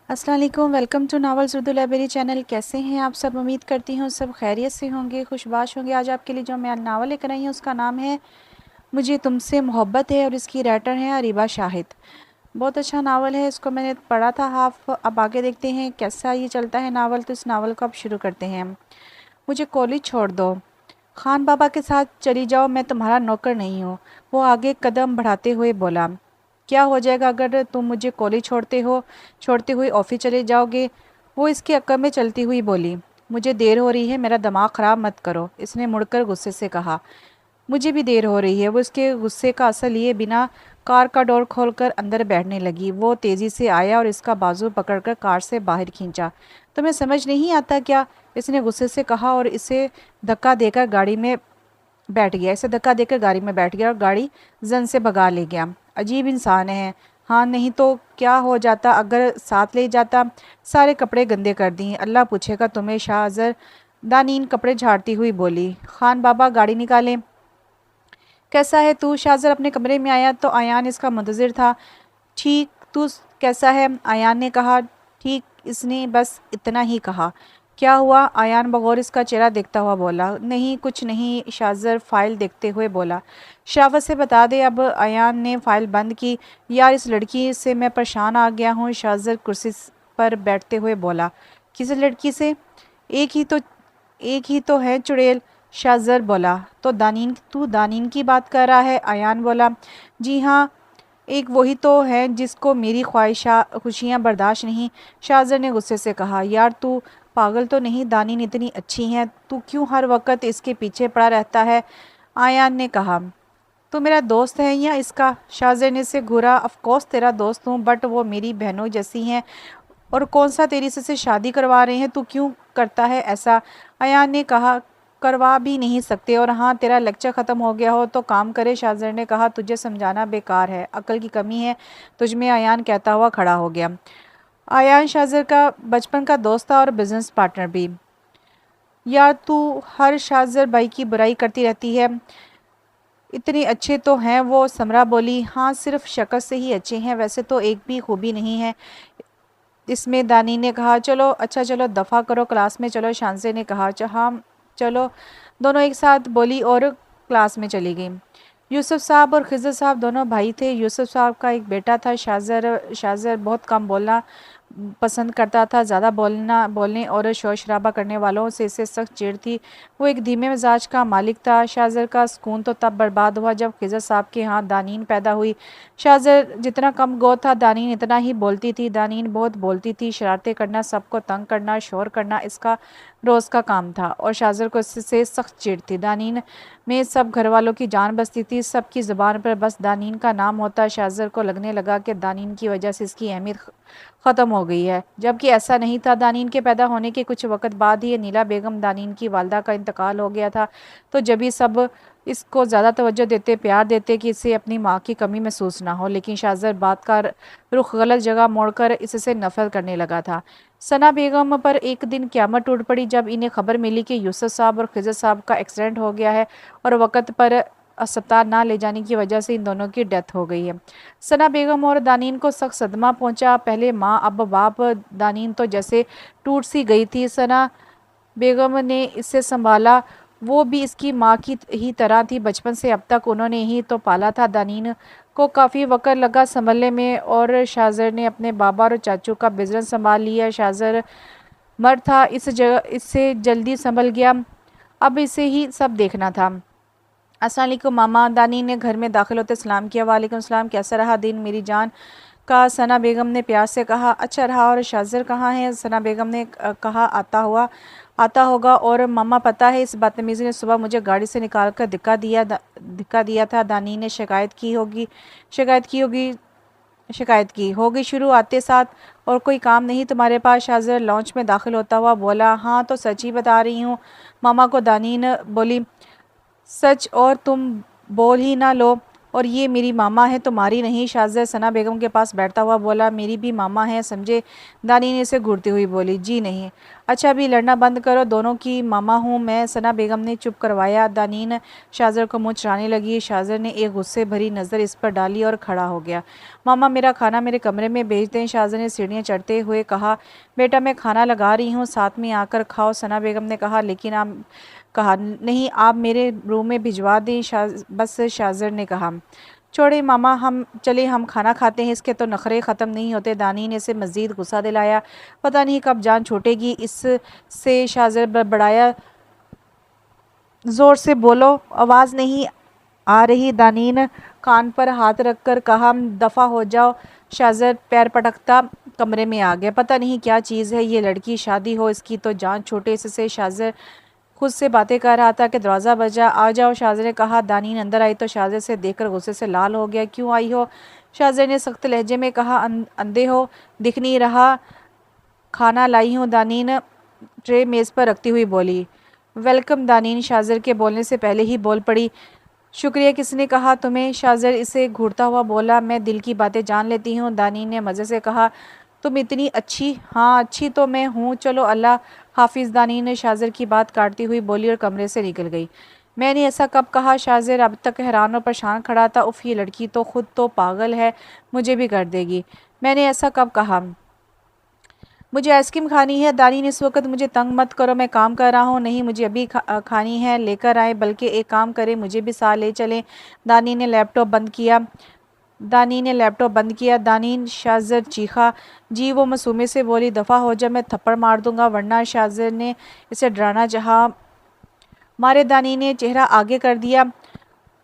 अस्सलाम वालेकुम, welcome to novels Urdu library channel. कैसे हैं आप सब? उम्मीद करती हूँ सब खैरियत से होंगे, खुशबाश होंगे। आज आपके लिए जो मैं नावल लेकर आई हूँ उसका नाम है मुझे तुमसे मोहब्बत है और इसकी राइटर हैं अरीबा शाहिद। बहुत अच्छा नावल है, इसको मैंने पढ़ा था हाफ। अब आगे देखते हैं कैसा ये चलता है नावल। तो इस नावल को अब शुरू करते हैं। मुझे कॉलेज छोड़ दो, खान बाबा के साथ चली जाओ, मैं तुम्हारा नौकर नहीं हूँ। वो आगे कदम बढ़ाते हुए बोला, क्या हो जाएगा अगर तुम मुझे कॉलेज छोड़ते हुए ऑफिस चले जाओगे? वो इसके अक्कर में चलती हुई बोली, मुझे देर हो रही है, मेरा दिमाग ख़राब मत करो। इसने मुड़कर गुस्से से कहा, मुझे भी देर हो रही है। वो इसके गुस्से का असर लिए बिना कार का डोर खोलकर अंदर बैठने लगी। वो तेज़ी से आया और इसका बाजू पकड़कर कार से बाहर खींचा। तुम्हें समझ नहीं आता क्या? इसने गुस्से से कहा और इसे धक्का देकर गाड़ी में बैठ गया। इसे धक्का देकर गाड़ी में बैठ गया और गाड़ी जन से भगा ले गया। अजीब इंसान है। हाँ, नहीं तो क्या हो जाता अगर साथ ले जाता? सारे कपड़े गंदे कर दिए, अल्लाह पूछेगा तुम्हें। शाहजर दानीन कपड़े झाड़ती हुई बोली, खान बाबा गाड़ी निकालें। कैसा है तू? शाहजर अपने कमरे में आया तो आयान इसका मुंतजिर था। ठीक, तू कैसा है? आयान ने कहा। ठीक, इसने बस इतना ही कहा। क्या हुआ? आयान बगौर इसका चेहरा देखता हुआ बोला। नहीं, कुछ नहीं, शाहजर फाइल देखते हुए बोला। शराफत से बता दे अब। आयान ने फाइल बंद की। यार, इस लड़की से मैं परेशान आ गया हूँ, शाहजर कुर्सी पर बैठते हुए बोला। किस लड़की से? एक ही तो एक ही तो है चुड़ैल, शाहजर बोला। तो दानीन, तू दानीन की बात कर रहा है? आयान बोला। जी हाँ, एक वही तो है जिसको मेरी ख्वाहिशा खुशियाँ बर्दाश्त नहीं, शाहजर ने गुस्से से कहा। यार तू पागल तो नहीं? दानीन इतनी अच्छी हैं, तू क्यों हर वक्त इसके पीछे पड़ा रहता है? आयान ने कहा। तो मेरा दोस्त है या इसका? शाहजर ने से घूरा। ऑफ कोर्स तेरा दोस्त हूँ, बट वो मेरी बहनों जैसी हैं। और कौन सा तेरी से शादी करवा रहे हैं? तू क्यों करता है ऐसा? अयान ने कहा, करवा भी नहीं सकते। और हाँ, तेरा लेक्चर ख़त्म हो गया हो तो काम करे। शाहजर ने कहा, तुझे समझाना बेकार है, अकल की कमी है तुझमें, अयान कहता हुआ खड़ा हो गया। अयान शाहजर का बचपन का दोस्त था और बिजनेस पार्टनर भी। यार तू हर शाहजर भाई की बुराई करती रहती है। इतने अच्छे तो हैं वो, समरा बोली। हाँ, सिर्फ शक्ल से ही अच्छे हैं, वैसे तो एक भी खूबी नहीं है इसमें, दानी ने कहा। चलो अच्छा, चलो दफ़ा करो, क्लास में चलो, शांसे ने कहा। हाँ चलो, दोनों एक साथ बोली और क्लास में चली गई। यूसुफ साहब और खिज़र साहब दोनों भाई थे। यूसुफ साहब का एक बेटा था शाहजर। शाहजर बहुत कम बोलना पसंद करता था। ज़्यादा बोलने और शोर शराबा करने वालों से इसे सख्त चिढ़ थी। वो एक धीमे मिजाज का मालिक था। शाहजर का सुकून तो तब बर्बाद हुआ जब खिज़र साहब के यहाँ दानीन पैदा हुई। शाहजर जितना कम गो था, दानीन इतना ही बोलती थी। दानीन बहुत बोलती थी, शरारतें करना, सबको तंग करना, शोर करना इसका रोज़ का काम था और शाहजर को इससे सख्त चिढ़ थी। दानीन में सब घर वालों की जान बसती थी, सबकी ज़ुबान पर बस दानीन का नाम होता। शाहजर को लगने लगा कि दानीन की वजह से इसकी अहमियत ख़त्म हो गई है, जबकि ऐसा नहीं था। दानीन के पैदा होने के कुछ वक्त बाद ही नीला बेगम दानीन की वालदा का इंतकाल हो गया था। तो जब भी सब इसको ज़्यादा तवज्जो देते, प्यार देते कि इसे अपनी माँ की कमी महसूस ना हो। लेकिन शाहजर बात का रुख गलत जगह मोड़कर इससे नफरत करने लगा था। सना बेगम पर एक दिन क़यामत टूट पड़ी जब इन्हें खबर मिली कि यूसुफ साहब और खिज़र साहब का एक्सीडेंट हो गया है और वक़्त पर अस्पताल ना ले जाने की वजह से इन दोनों की डेथ हो गई है। सना बेगम और दानीन को सख्त सदमा पहुंचा। पहले माँ अब बाप, दानीन तो जैसे टूट सी गई थी। सना बेगम ने इसे संभाला, वो भी इसकी माँ की ही तरह थी। बचपन से अब तक उन्होंने ही तो पाला था। दानीन को काफ़ी वक्त लगा संभलने में और शाहजर ने अपने बाबा और चाचू का बिजनेस संभाल लिया। शाहजर मर्द था, इस जगह इससे जल्दी संभल गया, अब इसे ही सब देखना था। अस्सलाम वालेकुम मामा, दानी ने घर में दाखिल होते सलाम किया। वालेकुम सलाम, कैसा रहा दिन मेरी जान का? सना बेगम ने प्यार से कहा। अच्छा रहा। और शाहजर कहाँ है? सना बेगम ने कहा, आता होगा। और मामा पता है, इस बदतमीज़ी ने सुबह मुझे गाड़ी से निकाल कर धिक्का दिया था। दानी ने शिकायत की होगी शुरू आते साथ। और कोई काम नहीं तुम्हारे पास? शाहजर लॉन्च में दाखिल होता हुआ बोला। हाँ तो सच ही बता रही हूँ मामा को, दानी ने बोली। सच, और तुम बोल ही ना लो। और ये मेरी मामा है, तुम्हारी नहीं। शाज़र सना बेगम के पास बैठता हुआ बोला, मेरी भी मामा है समझे। दानीन इसे घूरती हुई बोली, जी नहीं। अच्छा अभी लड़ना बंद करो, दोनों की मामा हूँ मैं। सना बेगम ने चुप करवाया। दानीन शाज़र को मुँह चढ़ाने लगी। शाज़र ने एक गुस्से भरी नज़र इस पर डाली और खड़ा हो गया। मामा मेरा खाना मेरे कमरे में भेज दें, शाज़र ने सीढ़ियाँ चढ़ते हुए कहा। बेटा मैं खाना लगा रही हूँ, साथ में आकर खाओ, सना बेगम ने कहा। लेकिन आप कहा नहीं, आप मेरे रूम में भिजवा दें, बस शाज़र ने कहा। छोड़े मामा, हम चले, हम खाना खाते हैं, इसके तो नखरे ख़त्म नहीं होते। दानी ने इसे मज़ीद गुस्सा दिलाया। पता नहीं कब जान छूटेगी इससे। शाज़र बड़बड़ाया, ज़ोर से बोलो, आवाज़ नहीं आ रही। दानीन कान पर हाथ रखकर कहा, दफ़ा हो जाओ। शाज़र पैर पटकता कमरे में आ गया। पता नहीं क्या चीज़ है ये लड़की, शादी हो इसकी तो जान छूटे इससे। शाज़र खुद से बातें कर रहा था कि दरवाज़ा बजा। आ जाओ, शाज़र ने कहा। दानीन अंदर आई तो शाज़र से देखकर गुस्से से लाल हो गया। क्यों आई हो? शाज़र ने सख्त लहजे में कहा। अंधे हो, दिख नहीं रहा, खाना लाई हूँ। दानीन ट्रे मेज़ पर रखती हुई बोली। वेलकम। दानीन शाज़र के बोलने से पहले ही बोल पड़ी। शुक्रिया, किसने कहा तुम्हें? शाज़र इसे घूरता हुआ बोला। मैं दिल की बातें जान लेती हूँ। दानीन ने मज़े से कहा। तुम इतनी अच्छी? हाँ अच्छी तो मैं हूँ, चलो अल्लाह हाफिज़। दानीन ने शाज़र की बात काटती हुई बोली और कमरे से निकल गई। मैंने ऐसा कब कहा? शाज़र अब तक हैरान और परेशान खड़ा था। उफ़, ये लड़की तो खुद तो पागल है, मुझे भी कर देगी। मैंने ऐसा कब कहा? मुझे आइसक्रीम खानी है। दानीन इस वक्त मुझे तंग मत करो, मैं काम कर रहा हूँ। नहीं मुझे अभी खानी है, लेकर आए, बल्कि एक काम करें मुझे भी साथ ले चलें। दानीन ने लैपटॉप बंद किया। दानीन शाज़र चीखा। जी, वो मासूमे से बोली। दफ़ा हो जा, मैं थप्पड़ मार दूंगा वरना। शाज़र ने इसे डराना चाहा। मारे। दानी ने चेहरा आगे कर दिया।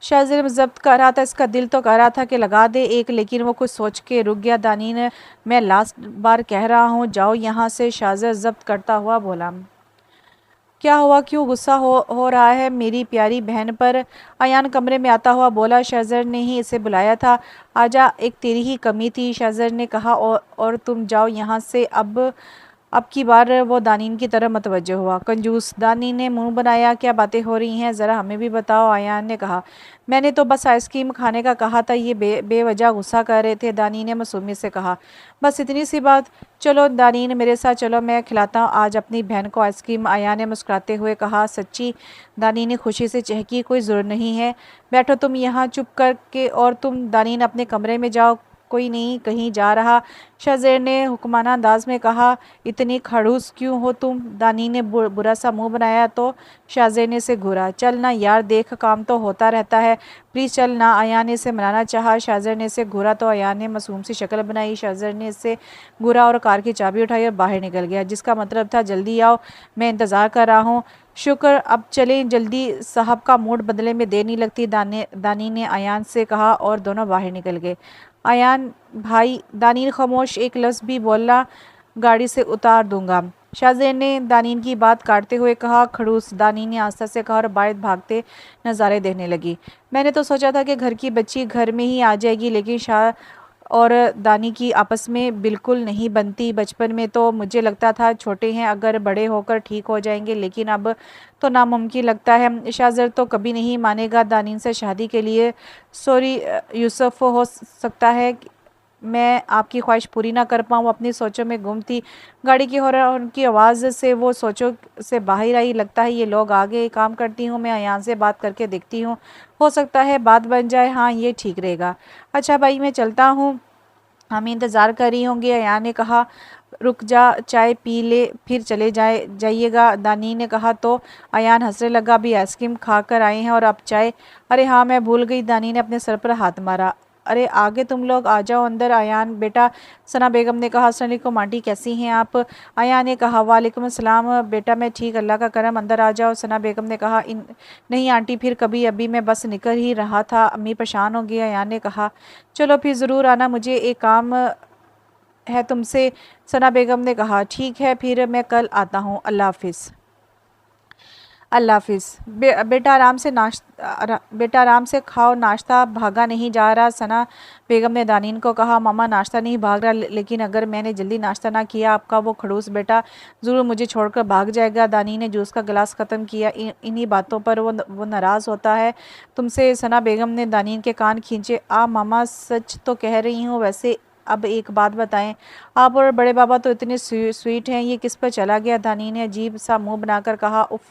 शाज़र जब्त कर रहा था, इसका दिल तो कर रहा था कि लगा दे एक, लेकिन वो कुछ सोच के रुक गया। दानी ने, मैं लास्ट बार कह रहा हूँ, जाओ यहाँ से। शाज़र जब्त करता हुआ बोला। क्या हुआ, क्यों गुस्सा हो रहा है मेरी प्यारी बहन पर? अयान कमरे में आता हुआ बोला। शाज़र ने ही इसे बुलाया था। आजा, एक तेरी ही कमी थी, शाज़र ने कहा। और तुम जाओ यहाँ से अब की बार। वो दानीन की तरफ मतवज्जो हुआ। कंजूस। दानी ने मुंह बनाया। क्या बातें हो रही हैं, ज़रा हमें भी बताओ, अयान ने कहा। मैंने तो बस आइसक्रीम खाने का कहा था, ये बेवजह गुस्सा कर रहे थे, दानी ने मासूमियत से कहा। बस इतनी सी बात? चलो दानीन मेरे साथ चलो, मैं खिलाता हूँ आज अपनी बहन को आइसक्रीम, अयान ने मुस्कुराते हुए कहा। सच्ची? दानी ने खुशी से चहकी। कोई ज़रूरत नहीं है, बैठो तुम यहाँ चुप करके। और तुम? दानीन अपने कमरे में जाओ, कोई नहीं कहीं जा रहा, शाज़र ने हुक्माना अंदाज में कहा। इतनी खड़ूस क्यों हो तुम? दानी ने बुरा सा मुंह बनाया तो शाज़र ने से घूरा। चल ना यार, देख काम तो होता रहता है, प्लीज़ चल ना, अयान ने इसे मनाना चाहा। शाज़र ने इसे घूरा तो अयान ने मासूम सी शक्ल बनाई। शाज़र ने इससे घूरा और कार की चाबी उठाई और बाहर निकल गया, जिसका मतलब था जल्दी आओ, मैं इंतज़ार कर रहा हूँ। शुक्र, अब चलें जल्दी, साहब का मूड बदलने में देर नहीं लगती, दानी ने अयान से कहा और दोनों बाहर निकल गए। अयान भाई, दानीन खामोश, एक लफ्ज़ भी बोलना, गाड़ी से उतार दूंगा, शाज़र ने दानीन की बात काटते हुए कहा। खड़ूस, दानीन ने आस्था से कहा और बाहर भागते नज़ारे देखने लगी। मैंने तो सोचा था कि घर की बच्ची घर में ही आ जाएगी, लेकिन शाह और दानी की आपस में बिल्कुल नहीं बनती। बचपन में तो मुझे लगता था छोटे हैं, अगर बड़े होकर ठीक हो जाएंगे, लेकिन अब तो नामुमकिन लगता है। शाज़र तो कभी नहीं मानेगा दानीन से शादी के लिए। सॉरी यूसुफ, हो सकता है मैं आपकी ख्वाहिश पूरी ना कर पाऊँ। अपनी सोचों में गुम थी। गाड़ी की हॉर्न की आवाज़ से वो सोचों से बाहर आई। लगता है ये लोग आ गए, काम करती हूँ मैं, यहाँ से बात करके देखती हूँ, हो सकता है बात बन जाए। हाँ ये ठीक रहेगा। अच्छा भाई मैं चलता हूँ, हम इंतज़ार कर रही होंगे, अयान ने कहा। रुक जा, चाय पी ले फिर चले जाइएगा, दानी ने कहा। तो अयान हंसने लगा। अभी आइसक्रीम खा कर आए हैं और अब चाय? अरे हाँ मैं भूल गई, दानी ने अपने सर पर हाथ मारा। अरे आगे तुम लोग आ जाओ अंदर। अयान बेटा, सना बेगम ने कहा। अस्सलाम वालेकुम आंटी, कैसी हैं आप? अयान ने कहा। वालेकुम अस्सलाम बेटा, मैं ठीक, अल्लाह का करम, अंदर आ जाओ, सना बेगम ने कहा। नहीं आंटी, फिर कभी, अभी मैं बस निकल ही रहा था, अम्मी परेशान हो गई, अयान ने कहा। चलो फिर ज़रूर आना, मुझे एक काम है तुमसे, सना बेगम ने कहा। ठीक है फिर मैं कल आता हूँ, अल्लाह हाफिज़। अल्लाह हाफ़िज़। बेटा आराम से खाओ, नाश्ता भागा नहीं जा रहा। सना बेगम ने दानीन को कहा, मामा नाश्ता नहीं भाग रहा, लेकिन अगर मैंने जल्दी नाश्ता ना किया आपका वो खड़ूस बेटा ज़रूर मुझे छोड़कर भाग जाएगा। दानी ने जूस का गिलास ख़त्म किया। इन्हीं बातों पर वो नाराज़ होता है तुमसे। सना बेगम ने दानीन के कान खींचे। मामा सच तो कह रही हूँ। वैसे अब एक बात बताएं, आप और बड़े बाबा तो इतने स्वीट हैं, ये किस पर चला गया? दानी ने अजीब सा मुंह बनाकर कहा, उफ,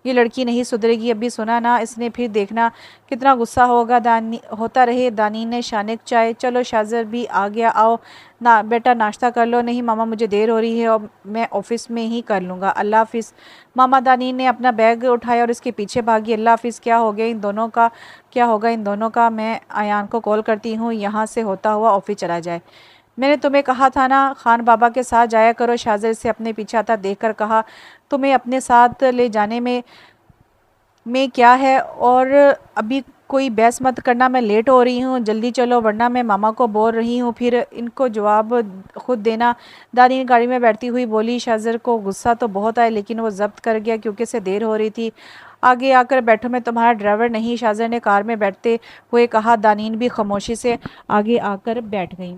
ये लड़की नहीं सुधरेगी। अभी सुना ना इसने, फिर देखना कितना गुस्सा होगा। दानी होता रहे। दानी ने शानिक चाय। चलो शाज़र भी आ गया, आओ ना बेटा नाश्ता कर लो। नहीं मामा मुझे देर हो रही है और मैं ऑफिस में ही कर लूँगा। अल्लाह हाफ़िज़। मामा दानी ने अपना बैग उठाया और इसके पीछे भागी। अल्लाह हाफ़िज़। क्या हो गया इन दोनों का? क्या होगा इन दोनों का? मैं आयान को कॉल करती हूँ, यहाँ से होता हुआ ऑफिस चला जाए। मैंने तुम्हें कहा था ना खान बाबा के साथ जाया करो। शाज़र से अपने पीछे आता देखकर कहा, तुम्हें अपने साथ ले जाने में क्या है? और अभी कोई बहस मत करना, मैं लेट हो रही हूँ, जल्दी चलो वरना मैं मामा को बोल रही हूँ, फिर इनको जवाब खुद देना। दानी गाड़ी में बैठती हुई बोली। शाज़र को गुस्सा तो बहुत आया लेकिन वो जब्त कर गया क्योंकि इसे देर हो रही थी। आगे आकर बैठो, मैं तुम्हारा ड्राइवर नहीं, शाज़र ने कार में बैठते हुए कहा। दानीन भी खामोशी से आगे आकर बैठ गई।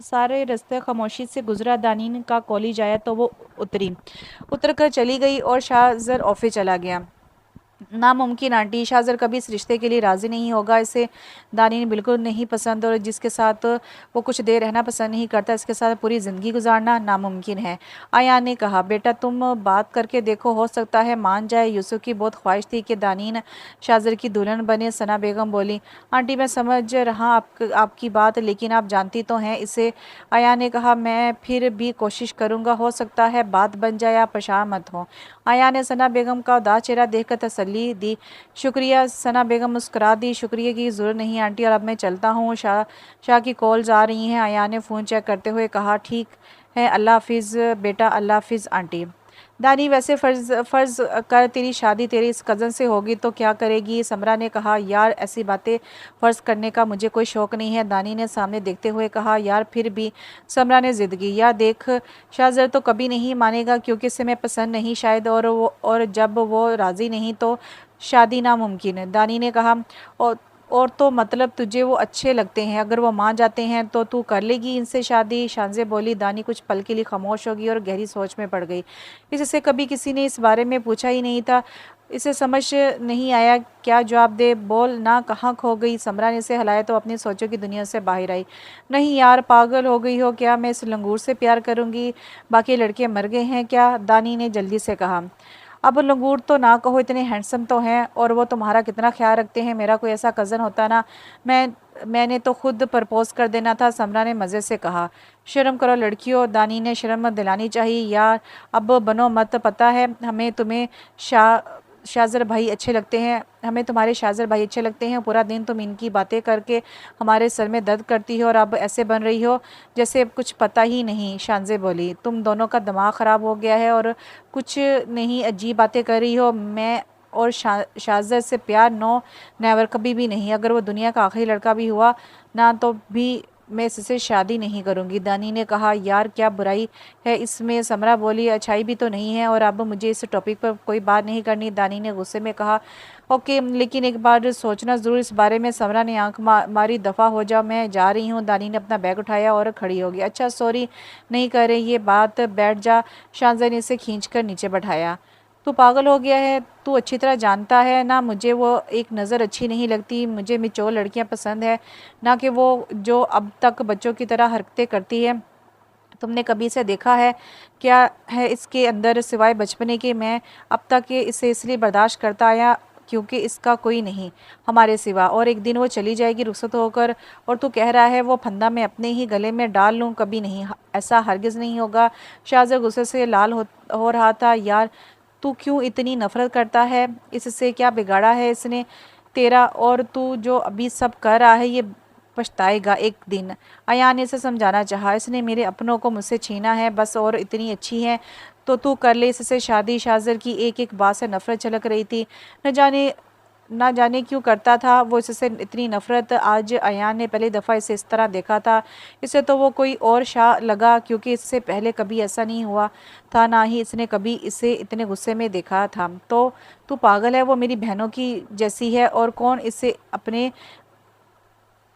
सारे रास्ते खामोशी से गुजरा। दानीन का कॉलेज आया तो वो उतर कर चली गई और शाहज़र ऑफिस चला गया। नामुमकिन आंटी, शाहज़र कभी इस रिश्ते के लिए राज़ी नहीं होगा। इसे दानीन बिल्कुल नहीं पसंद और जिसके साथ वो कुछ देर रहना पसंद नहीं करता, इसके साथ पूरी ज़िंदगी गुजारना नामुमकिन है। आयान ने कहा, बेटा तुम बात करके देखो, हो सकता है मान जाए। यूसुफ की बहुत ख्वाहिश थी कि दानीन शाहज़र की दुल्हन बने। सना बेगम बोली, आंटी मैं समझ रहा आपकी बात, लेकिन आप जानती तो हैं इसे। आयान ने कहा, मैं फिर भी कोशिश करूँगा, हो सकता है बात बन जाए, आप परेशान मत हो। आया ने सना बेगम का उदास चेहरा देखकर तसल्ली दी। शुक्रिया। सना बेगम मुस्कुरा दी। शुक्रिया की ज़रूरत नहीं आंटी, और अब मैं चलता हूँ, शाह की कॉल्स आ रही हैं। आया ने फ़ोन चेक करते हुए कहा, ठीक है, अल्लाह हाफ़िज़ बेटा। अल्लाह हाफ़िज़ आंटी। दानी वैसे फ़र्ज़ कर तेरी शादी तेरी इस कज़न से होगी तो क्या करेगी? समरा ने कहा, यार ऐसी बातें फ़र्ज़ करने का मुझे कोई शौक़ नहीं है। दानी ने सामने देखते हुए कहा, यार फिर भी। समरा ने ज़िद की, यार देख शाहज़र तो कभी नहीं मानेगा क्योंकि इसे मैं पसंद नहीं शायद, और जब वो राज़ी नहीं तो शादी नामुमकिन है। दानी ने कहा, और तो मतलब तुझे वो अच्छे लगते हैं, अगर वो मान जाते हैं तो तू कर लेगी इनसे शादी? शांजे बोली। दानी कुछ पल के लिए खामोश होगी और गहरी सोच में पड़ गई। इससे कभी किसी ने इस बारे में पूछा ही नहीं था। इसे समझ नहीं आया क्या जवाब दे। बोल ना, कहाँ खो गई? समरा ने इसे हिलाया तो अपनी सोचों की दुनिया से बाहर आई। नहीं यार, पागल हो गई हो क्या? मैं इस लंगूर से प्यार करूँगी? बाकी लड़के मर गए हैं क्या? दानी ने जल्दी से कहा। अब लंगूर तो ना कहो, इतने हैंडसम तो हैं और वो तुम्हारा कितना ख्याल रखते हैं। मेरा कोई ऐसा कज़न होता ना, मैंने तो खुद प्रपोज़ कर देना था। समरा ने मज़े से कहा। शर्म करो लड़कियों, दानी ने शर्म मत दिलानी चाहिए यार। अब बनो मत, पता है हमें तुम्हें शाज़र भाई अच्छे लगते हैं, हमें तुम्हारे शाज़र भाई अच्छे लगते हैं। पूरा दिन तुम इनकी बातें करके हमारे सर में दर्द करती हो और अब ऐसे बन रही हो जैसे कुछ पता ही नहीं। शांजे बोली, तुम दोनों का दिमाग ख़राब हो गया है और कुछ नहीं अजीब बातें कर रही हो। मैं और शाज़र से प्यार नो नेवर, कभी भी नहीं। अगर वो दुनिया का आखिरी लड़का भी हुआ ना तो भी मैं इससे शादी नहीं करूंगी। दानी ने कहा, यार क्या बुराई है इसमें? समरा बोली, अच्छाई भी तो नहीं है, और अब मुझे इस टॉपिक पर कोई बात नहीं करनी। दानी ने गुस्से में कहा, ओके लेकिन एक बार सोचना ज़रूर इस बारे में। समरा ने आंख मारी, दफ़ा हो जाओ, मैं जा रही हूँ। दानी ने अपना बैग उठाया और खड़ी होगी। अच्छा सॉरी नहीं कर रही ये बात, बैठ जा। शाहज़ा ने इसे खींच कर नीचे बैठाया। तू पागल हो गया है? तू अच्छी तरह जानता है ना मुझे वो एक नज़र अच्छी नहीं लगती। मुझे मिचोल लड़कियां पसंद है, ना कि वो जो अब तक बच्चों की तरह हरकतें करती है। तुमने कभी इसे देखा है? क्या है इसके अंदर सिवाय बचपने के? मैं अब तक इसे इसलिए बर्दाश्त करता आया क्योंकि इसका कोई नहीं हमारे सिवा, और एक दिन वो चली जाएगी रुखसत होकर, और तू कह रहा है वो फंदा मैं अपने ही गले में डाल लूँ? कभी नहीं, ऐसा हरगिज़ नहीं होगा। शाहज़र गुस्से से लाल हो रहा था। यार तू क्यों इतनी नफरत करता है? इससे क्या बिगाड़ा है इसने तेरा? और तू जो अभी सब कर रहा है ये पछताएगा एक दिन। अयान ने इसे समझाना चाहा, इसने मेरे अपनों को मुझसे छीना है बस, और इतनी अच्छी है तो तू कर ले इससे शादी। शाज़र की एक एक बात से नफरत झलक रही थी। न जाने ना जाने क्यों करता था वो इससे इतनी नफ़रत। आज अयान ने पहली दफ़ा इसे इस तरह देखा था। इसे तो वो कोई और शाह लगा, क्योंकि इससे पहले कभी ऐसा नहीं हुआ था, ना ही इसने कभी इसे इतने गुस्से में देखा था। तो तू पागल है, वो मेरी बहनों की जैसी है, और कौन इसे अपने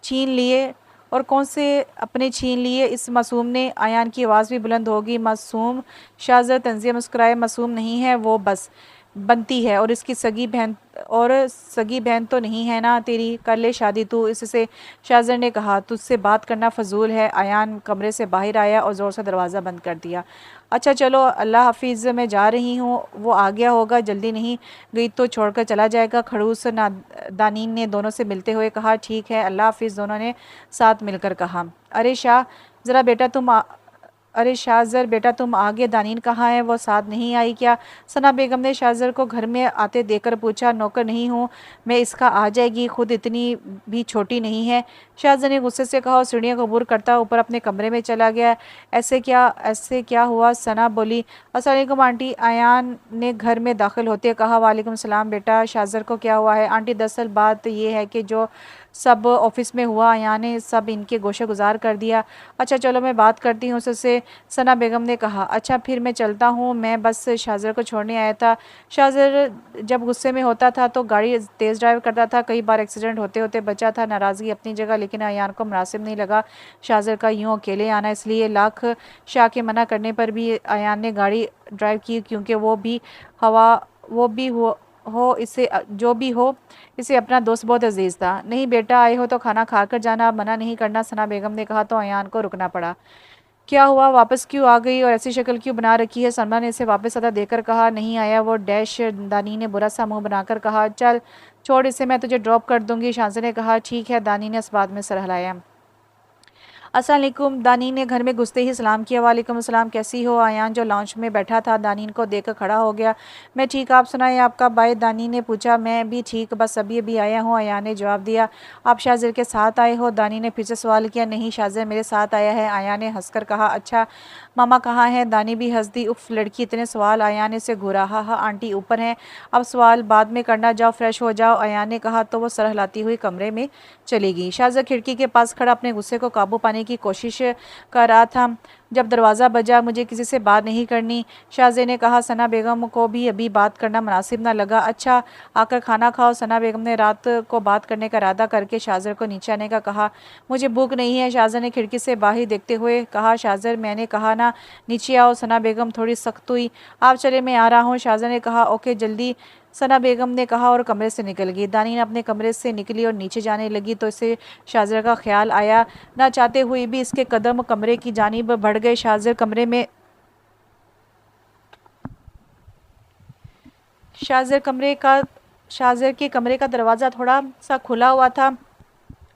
छीन लिए और कौन से अपने छीन लिए। इस मासूम ने, अयान की आवाज़ भी बुलंद होगी। मासूम? शाहज़र तंज़िया मुस्कुराए। मासूम नहीं है वो, बस बनती है। और इसकी सगी बहन तो नहीं है ना तेरी, कर ले शादी तू इससे। शाहज़र ने कहा, तुझसे बात करना फजूल है। अयान कमरे से बाहर आया और ज़ोर से दरवाज़ा बंद कर दिया। अच्छा चलो, अल्लाह हाफिज़, मैं जा रही हूँ। वो आ गया होगा, जल्दी नहीं गई तो छोड़कर चला जाएगा। खड़ूस दानीन ने दोनों से मिलते हुए कहा। ठीक है, अल्लाह हाफिज़, दोनों ने साथ मिलकर कहा। अरे शाह ज़रा बेटा तुम अरे शाहज़र बेटा तुम आगे, दानीन कहाँ है, वो साथ नहीं आई क्या? सना बेगम ने शाहज़र को घर में आते देखकर पूछा। नौकर नहीं हूँ मैं इसका, आ जाएगी, खुद इतनी भी छोटी नहीं है। शाहज़र ने गुस्से से कहा और सीढ़ियाँ को अबूर करता ऊपर अपने कमरे में चला गया। ऐसे क्या हुआ? सना बोली। अस्सलाम वालेकुम आंटी, अयान ने घर में दाखिल होते कहा। वालेकुम सलाम बेटा। शाहज़र को क्या हुआ है? आंटी दरअसल बात यह है कि जो सब ऑफिस में हुआ, अयान ने सब इनके गोशे गुजार कर दिया। अच्छा चलो, मैं बात करती हूँ उससे, सना बेगम ने कहा। अच्छा फिर मैं चलता हूँ, मैं बस शाहज़र को छोड़ने आया था। शाहज़र जब गुस्से में होता था तो गाड़ी तेज़ ड्राइव करता था, कई बार एक्सीडेंट होते होते बचा था। नाराज़गी अपनी जगह, लेकिन अयान को मुनासिब नहीं लगा शाहज़र का यूँ अकेले आना, इसलिए लाख शाह के मना करने पर भी अयान ने गाड़ी ड्राइव की, क्योंकि वो भी हो इसे जो भी हो, इसे अपना दोस्त बहुत अजीज़ था। नहीं बेटा, आए हो तो खाना खाकर जाना, मना नहीं करना, सना बेगम ने कहा। तो अयान को रुकना पड़ा। क्या हुआ, वापस क्यों आ गई और ऐसी शक्ल क्यों बना रखी है? सलमा ने इसे वापस आता देकर कहा। नहीं आया वो, डैश। दानी ने बुरा सा मुंह बनाकर कहा। चल छोड़ इसे, मैं तुझे ड्रॉप कर दूंगी। शांसे ने कहा। ठीक है। दानी ने इस बात में सर हिलाया। अस्सलाम वालेकुम। दानीन ने घर में घुसते ही सलाम किया। वालेकुम अस्सलाम, कैसी हो? अयान जो लाउंज में बैठा था दानीन को देखकर खड़ा हो गया। मैं ठीक, आप सुनाए, आपका भाई? दानीन ने पूछा। मैं भी ठीक, बस अभी अभी आया हूँ, अयान ने जवाब दिया। आप शाहज़र के साथ आए हो? दानीन ने फिर से सवाल किया। नहीं, शाहज़र मेरे साथ आया है, अयान ने हंसकर कहा। अच्छा, मामा कहाँ हैं? दानी भी हंस दी। उफ लड़की, इतने सवाल। अयान ने से घूरा। हाँ हाँ आंटी ऊपर हैं, अब सवाल बाद में करना, जाओ फ्रेश हो जाओ, अयान ने कहा। तो वो सर हिलाती हुई कमरे में चली गई। शाहज़र खिड़की के पास खड़ा अपने गुस्से को काबू पाने की कोशिश कर रहा था जब दरवाज़ा बजा। मुझे किसी से बात नहीं करनी, शाहज़े ने कहा। सना बेगम को भी अभी बात करना मुनासिब ना लगा। अच्छा आकर खाना खाओ। सना बेगम ने रात को बात करने का इरादा करके शाहज़र को नीचे आने का कहा। मुझे भूख नहीं है, शाहज़र ने खिड़की से बाहर देखते हुए कहा। शाहज़र मैंने कहा ना नीचे आओ। सना बेगम थोड़ी सख्त हुई। आप चले, मैं आ रहा हूँ, शाहज़र ने कहा। ओके जल्दी, सना बेगम ने कहा और कमरे से निकल गई। दानी ने अपने कमरे से निकली और नीचे जाने लगी तो इसे शाहज़र का ख्याल आया। ना चाहते हुए भी इसके कदम कमरे की जानिब बढ़ गए। शाहज़र कमरे का शाहज़र के कमरे का दरवाज़ा थोड़ा सा खुला हुआ था।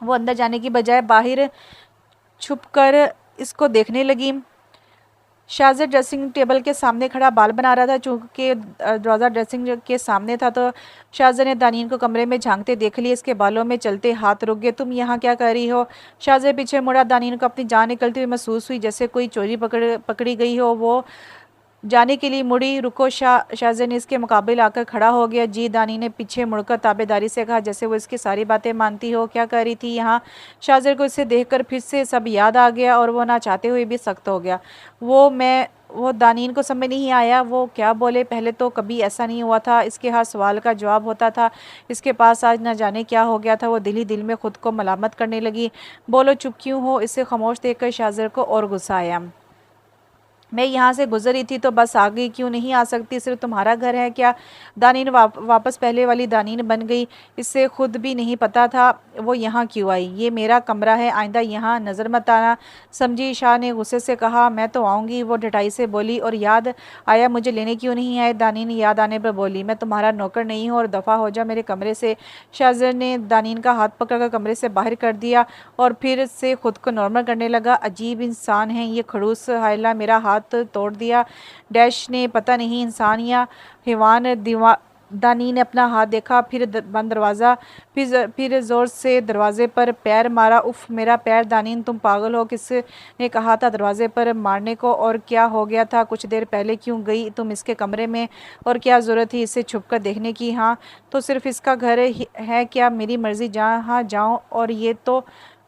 वो अंदर जाने की बजाय बाहर छुपकर इसको देखने लगी। शाहज़र ड्रेसिंग टेबल के सामने खड़ा बाल बना रहा था। चूँकि दरवाज़ा ड्रेसिंग के सामने था तो शाहज़र ने दानीन को कमरे में झांकते देख लिया। इसके बालों में चलते हाथ रुक गए। तुम यहाँ क्या कर रही हो? शाहज़र पीछे मुड़ा। दानीन को अपनी जान निकलती हुई महसूस हुई, जैसे कोई चोरी पकड़ी गई हो। वो जाने के लिए मुड़ी। रुको, शाहज़र ने इसके मुकाबले आकर खड़ा हो गया। जी, दानी ने पीछे मुड़कर ताबेदारी से कहा, जैसे वो इसकी सारी बातें मानती हो। क्या कर रही थी यहाँ? शाहज़र को इसे देखकर फिर से सब याद आ गया और वो ना चाहते हुए भी सख्त हो गया। वो दानीन को समझ नहीं आया वो क्या बोले। पहले तो कभी ऐसा नहीं हुआ था, इसके हर सवाल का जवाब होता था इसके पास। आज न जाने क्या हो गया था। वो दिल ही दिल में खुद को मलामत करने लगी। बोलो, चुप क्यों हो? इसे खामोश देखकर शाहज़र को और गुस्सा आया। मैं यहाँ से गुजर रही थी तो बस आ गई, क्यों नहीं आ सकती? सिर्फ तुम्हारा घर है क्या? दानीन वापस पहले वाली दानीन बन गई। इससे खुद भी नहीं पता था वो यहाँ क्यों आई। ये मेरा कमरा है, आइंदा यहाँ नज़र मत आना, समझी? शाह ने गुस्से से कहा। मैं तो आऊँगी, वो ढटाई से बोली। और याद आया मुझे लेने क्यों नहीं आए? दानीन याद आने पर बोली। मैं तुम्हारा नौकर नहीं हूँ और दफ़ा हो जा मेरे कमरे से। शाहज़र ने दानीन का हाथ पकड़कर कमरे से बाहर कर दिया और फिर से खुद को नॉर्मल करने लगा। अजीब इंसान है ये खड़ूस, हायला मेरा हाथ तोड़ दिया। डैश ने पता नहीं इंसान या हैवान दानी ने अपना हाथ देखा, फिर बंद दरवाज़ा, फिर ज़ोर से दरवाजे पर पैर मारा। उफ, मेरा पैर! दानीन, तुम पागल हो? किसने कहा था दरवाजे पर मारने को? और क्या हो गया था? कुछ देर पहले क्यों गई तुम इसके कमरे में? और क्या ज़रूरत थी इसे छुप कर देखने की? हाँ, तो सिर्फ इसका घर है क्या? मेरी मर्ज़ी जहाँ जाऊँ। और ये तो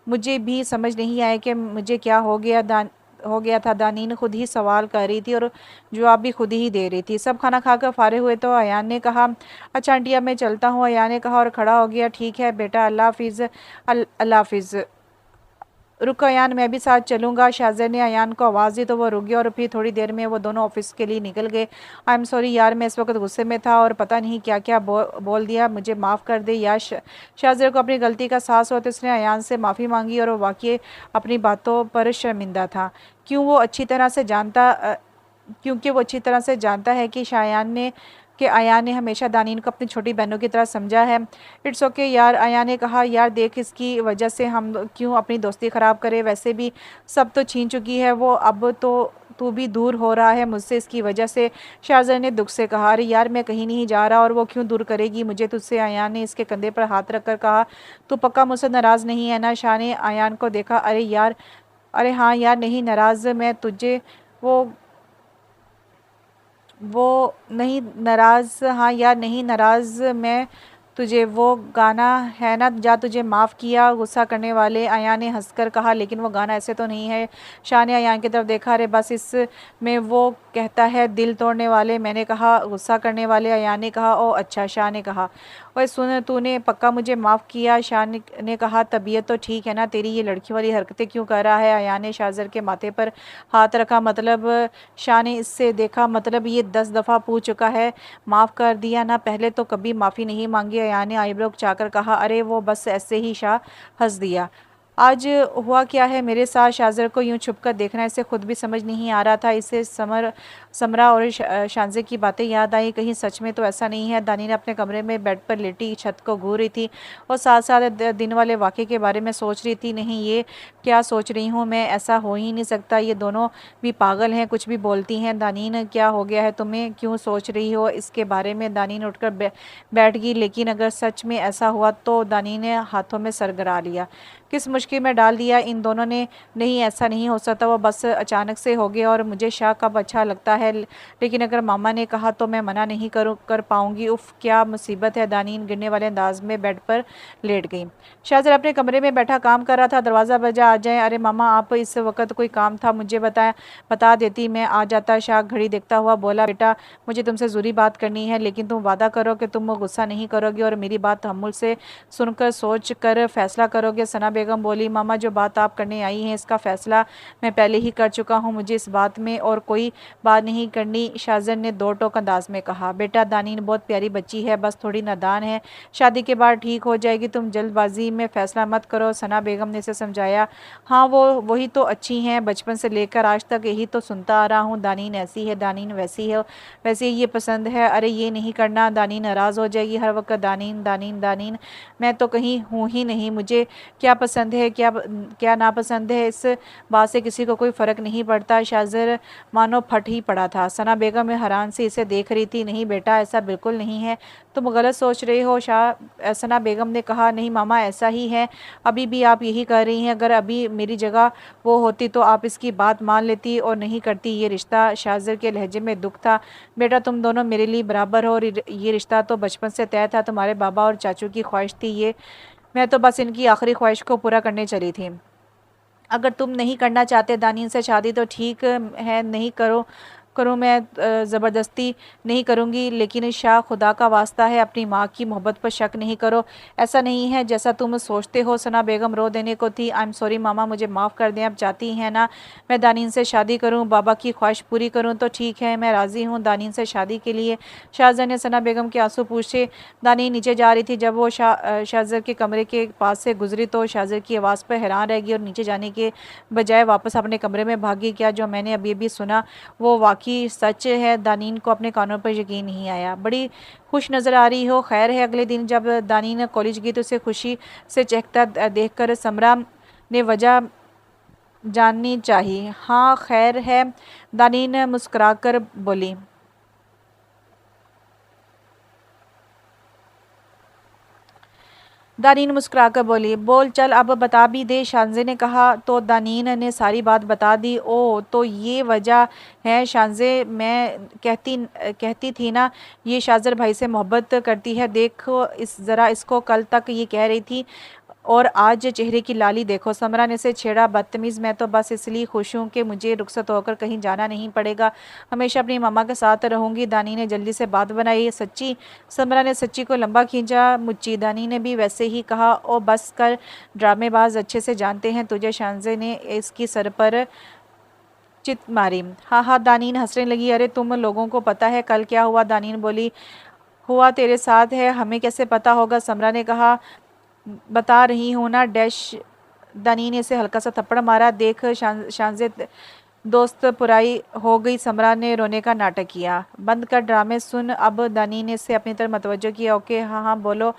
मुझे भी समझ नहीं आया कि मुझे क्या हो गया था। दानीन खुद ही सवाल कर रही थी और जवाब भी खुद ही दे रही थी। सब खाना खाकर फारिग हुए तो अयान ने कहा, अच्छा आंटी अब मैं चलता हूँ। अयान ने कहा और खड़ा हो गया। ठीक है बेटा, अल्लाह हाफिज़। अल्लाह हाफिज़। रुको अयान, मैं भी साथ चलूँगा। शाहज़र ने अयान को आवाज़ दी तो वो रुक गया और फिर थोड़ी देर में वो दोनों ऑफिस के लिए निकल गए। आई एम सॉरी यार, मैं इस वक्त गुस्से में था और पता नहीं क्या क्या बोल दिया, मुझे माफ़ कर दे यार। शाहज़र को अपनी गलती का एहसास हुआ तो उसने अयान से माफ़ी मांगी और वो वाकई अपनी बातों पर शर्मिंदा था। क्यों वो अच्छी तरह से जानता क्योंकि वो अच्छी तरह से जानता है कि अयान ने हमेशा दानीन को अपनी छोटी बहनों की तरह समझा है। इट्स ओके यार, अयान ने कहा। यार देख, इसकी वजह से हम क्यों अपनी दोस्ती ख़राब करें? वैसे भी सब तो छीन चुकी है वो, अब तो तू भी दूर हो रहा है मुझसे इसकी वजह से। शाहज़र ने दुख से कहा, अरे यार मैं कहीं नहीं जा रहा और वो क्यों दूर करेगी मुझे तुझसे? अयान ने इसके कंधे पर हाथ रख कर कहा, तू पक्का मुझसे नाराज़ नहीं है ना? शाह ने अयान को देखा, अरे हाँ यार, नहीं नाराज़ मैं तुझे वो वो नहीं नाराज़ हाँ यार, नहीं नाराज़ मैं तुझे। वो गाना है ना, जा तुझे माफ़ किया, गुस्सा करने वाले। अयान ने हंसकर कहा, लेकिन वो गाना ऐसे तो नहीं है। शाह ने अयान की तरफ देखा, अरे बस इसमें वो कहता है दिल तोड़ने वाले। मैंने कहा गुस्सा करने वाले। अयान ने कहा, ओ अच्छा। शाह ने कहा, ओए सुन, तूने पक्का मुझे माफ़ किया? शाह ने कहा, तबीयत तो ठीक है ना तेरी? ये लड़की वाली हरकतें क्यों कर रहा है? अयान ने शाहज़र के माथे पर हाथ रखा। मतलब? शाह ने इससे देखा, मतलब ये 10 दफ़ा पूछ चुका है, माफ़ कर दिया ना? पहले तो कभी माफ़ी नहीं मांगी। अयान ने आईब्रो खिंचाकर कहा, अरे वो बस ऐसे ही। शाह हंस दिया। आज हुआ क्या है मेरे साथ? शाहज़र को यूं छुपकर देखना इसे खुद भी समझ नहीं आ रहा था। इसे समरा और शांजे की बातें याद आई। कहीं सच में तो ऐसा नहीं है? दानी ने अपने कमरे में बेड पर लेटी छत को घूर रही थी और साथ साथ दिन वाले वाक़े के बारे में सोच रही थी। नहीं, ये क्या सोच रही हूँ मैं? ऐसा हो ही नहीं सकता। ये दोनों भी पागल हैं, कुछ भी बोलती हैं। दानीन, क्या हो गया है तुम्हें? क्यों सोच रही हो इसके बारे में? दानीन उठकर बैठ गई। लेकिन अगर सच में ऐसा हुआ तो? दानीन ने हाथों में सर गिरा लिया। किस मुश्किल में डाल दिया इन दोनों ने? नहीं, ऐसा नहीं हो सकता। वो बस अचानक से हो गया और मुझे शाह कब अच्छा लगता है, लेकिन अगर मामा ने कहा तो मैं मना नहीं कर पाऊंगी। उफ, क्या मुसीबत है? दानीन गिरने वाले अंदाज में बेड पर लेट गई। शाहज़र अपने कमरे में बैठा काम कर रहा था। दरवाज़ा बजा, आ जाए। अरे मामा, आप इस वक्त कोई काम था? मुझे बता देती, मैं आ जाता। शाह घड़ी देखता हुआ बोला, बेटा मुझे तुमसे ज़रूरी बात करनी है, लेकिन तुम वादा करो कि तुम गुस्सा नहीं करोगे और मेरी बात तहम्मुल से सुनकर सोच कर फैसला करोगे। सना बेगम बोली, मामा जो बात आप करने आई हैं इसका फैसला मैं पहले ही कर चुका हूँ, मुझे इस बात में और कोई बात नहीं करनी। शाहज़र ने दो टोक अंदाज में कहा, बेटा दानीन बहुत प्यारी बच्ची है, बस थोड़ी नादान है, शादी के बाद ठीक हो जाएगी, तुम जल्दबाजी में फैसला मत करो। सना बेगम ने इसे समझाया, हाँ वो वही तो अच्छी हैं, बचपन से लेकर आज तक यही तो सुनता आ रहा हूँ, दानीन ऐसी है, दानीन वैसी है, वैसे ये पसंद है, अरे ये नहीं करना, दानीन नाराज़ हो जाएगी हर वक्त, दानीन दानीन दानीन। मैं तो कहीं हूँ ही नहीं, मुझे क्या पसंद है क्या क्या नापसंद है इस बात से किसी को कोई फ़र्क नहीं पड़ता। शाहज़र मानो फट ही पड़ा था। सना बेगम हैरान से इसे देख रही थी। नहीं बेटा, ऐसा बिल्कुल नहीं है, तुम गलत सोच रहे हो। सना बेगम ने कहा, नहीं मामा ऐसा ही है, अभी भी आप यही कर रही हैं, अगर अभी मेरी जगह वो होती तो आप इसकी बात मान लेती और नहीं करती ये रिश्ता। शाहज़र के लहजे में दुख था। बेटा तुम दोनों मेरे लिए बराबर हो और ये रिश्ता तो बचपन से तय था, तुम्हारे बाबा और चाचू की ख्वाहिश थी ये, मैं तो बस इनकी आखिरी ख्वाहिश को पूरा करने चली थी। अगर तुम नहीं करना चाहते दानीन से शादी तो ठीक है, नहीं करूँ मैं, ज़बरदस्ती नहीं करूँगी, लेकिन शाह खुदा का वास्ता है अपनी माँ की मोहब्बत पर शक नहीं करो, ऐसा नहीं है जैसा तुम सोचते हो। सना बेगम रो देने को थी। आई एम सॉरी मामा, मुझे माफ़ कर दें, आप चाहती हैं ना मैं दानीन से शादी करूँ, बाबा की ख्वाहिश पूरी करूँ, तो ठीक है मैं राज़ी हूँ दानीन से शादी के लिए। शाहजहाँ ने सना बेगम के आंसू पूछे। दानीन नीचे जा रही थी, जब वो शाहजर के कमरे के पास से गुजरी तो शाहजर की आवाज़ पर हैरान रह गई और नीचे जाने के बजाय वापस अपने कमरे में भागी। क्या जो मैंने अभी अभी सुना वो वाकई सच है? दानीन को अपने कानों पर यकीन नहीं आया। बड़ी खुश नज़र आ रही हो, खैर है? अगले दिन जब दानीन कॉलेज गई तो उसे खुशी से चहकता देखकर समरा ने वजह जाननी चाहिए। हाँ खैर है, दानीन मुस्कुराकर बोली। दानीन मुस्कुराकर बोली, बोल चल अब बता भी दे। शानजे ने कहा। तो दानीन ने सारी बात बता दी। ओ तो ये वजह है शानजे, मैं कहती थी ना ये शाजर भाई से मोहब्बत करती है। देखो इस ज़रा इसको, कल तक ये कह रही थी और आज चेहरे की लाली देखो। समरा ने से छेड़ा। बदतमीज़, मैं तो बस इसलिए खुश हूँ कि मुझे रुखसत होकर कहीं जाना नहीं पड़ेगा, हमेशा अपनी मम्मा के साथ रहूँगी। दानी ने जल्दी से बात बनाई। सच्ची? समरा ने सच्ची को लंबा खींचा। मुच्ची। दानी ने भी वैसे ही कहा। ओ बस कर, ड्रामेबाज, अच्छे से जानते हैं तुझे। शानजे ने इसकी सर पर चित मारी। हाँ हाँ, दानीन हंसने लगी। अरे तुम लोगों को पता है कल क्या हुआ? दानीन बोली। हुआ तेरे साथ है, हमें कैसे पता होगा? समरा ने कहा। बता रही हूँ ना डैश। दानी ने इसे हल्का सा थप्पड़ मारा। देख शानजे, दोस्त पुराई हो गई। समरा ने रोने का नाटक किया। बंद कर ड्रामे, सुन अब। दानी ने इसे अपनी तरफ मतवज्जो किया। ओके हाँ हाँ बोलो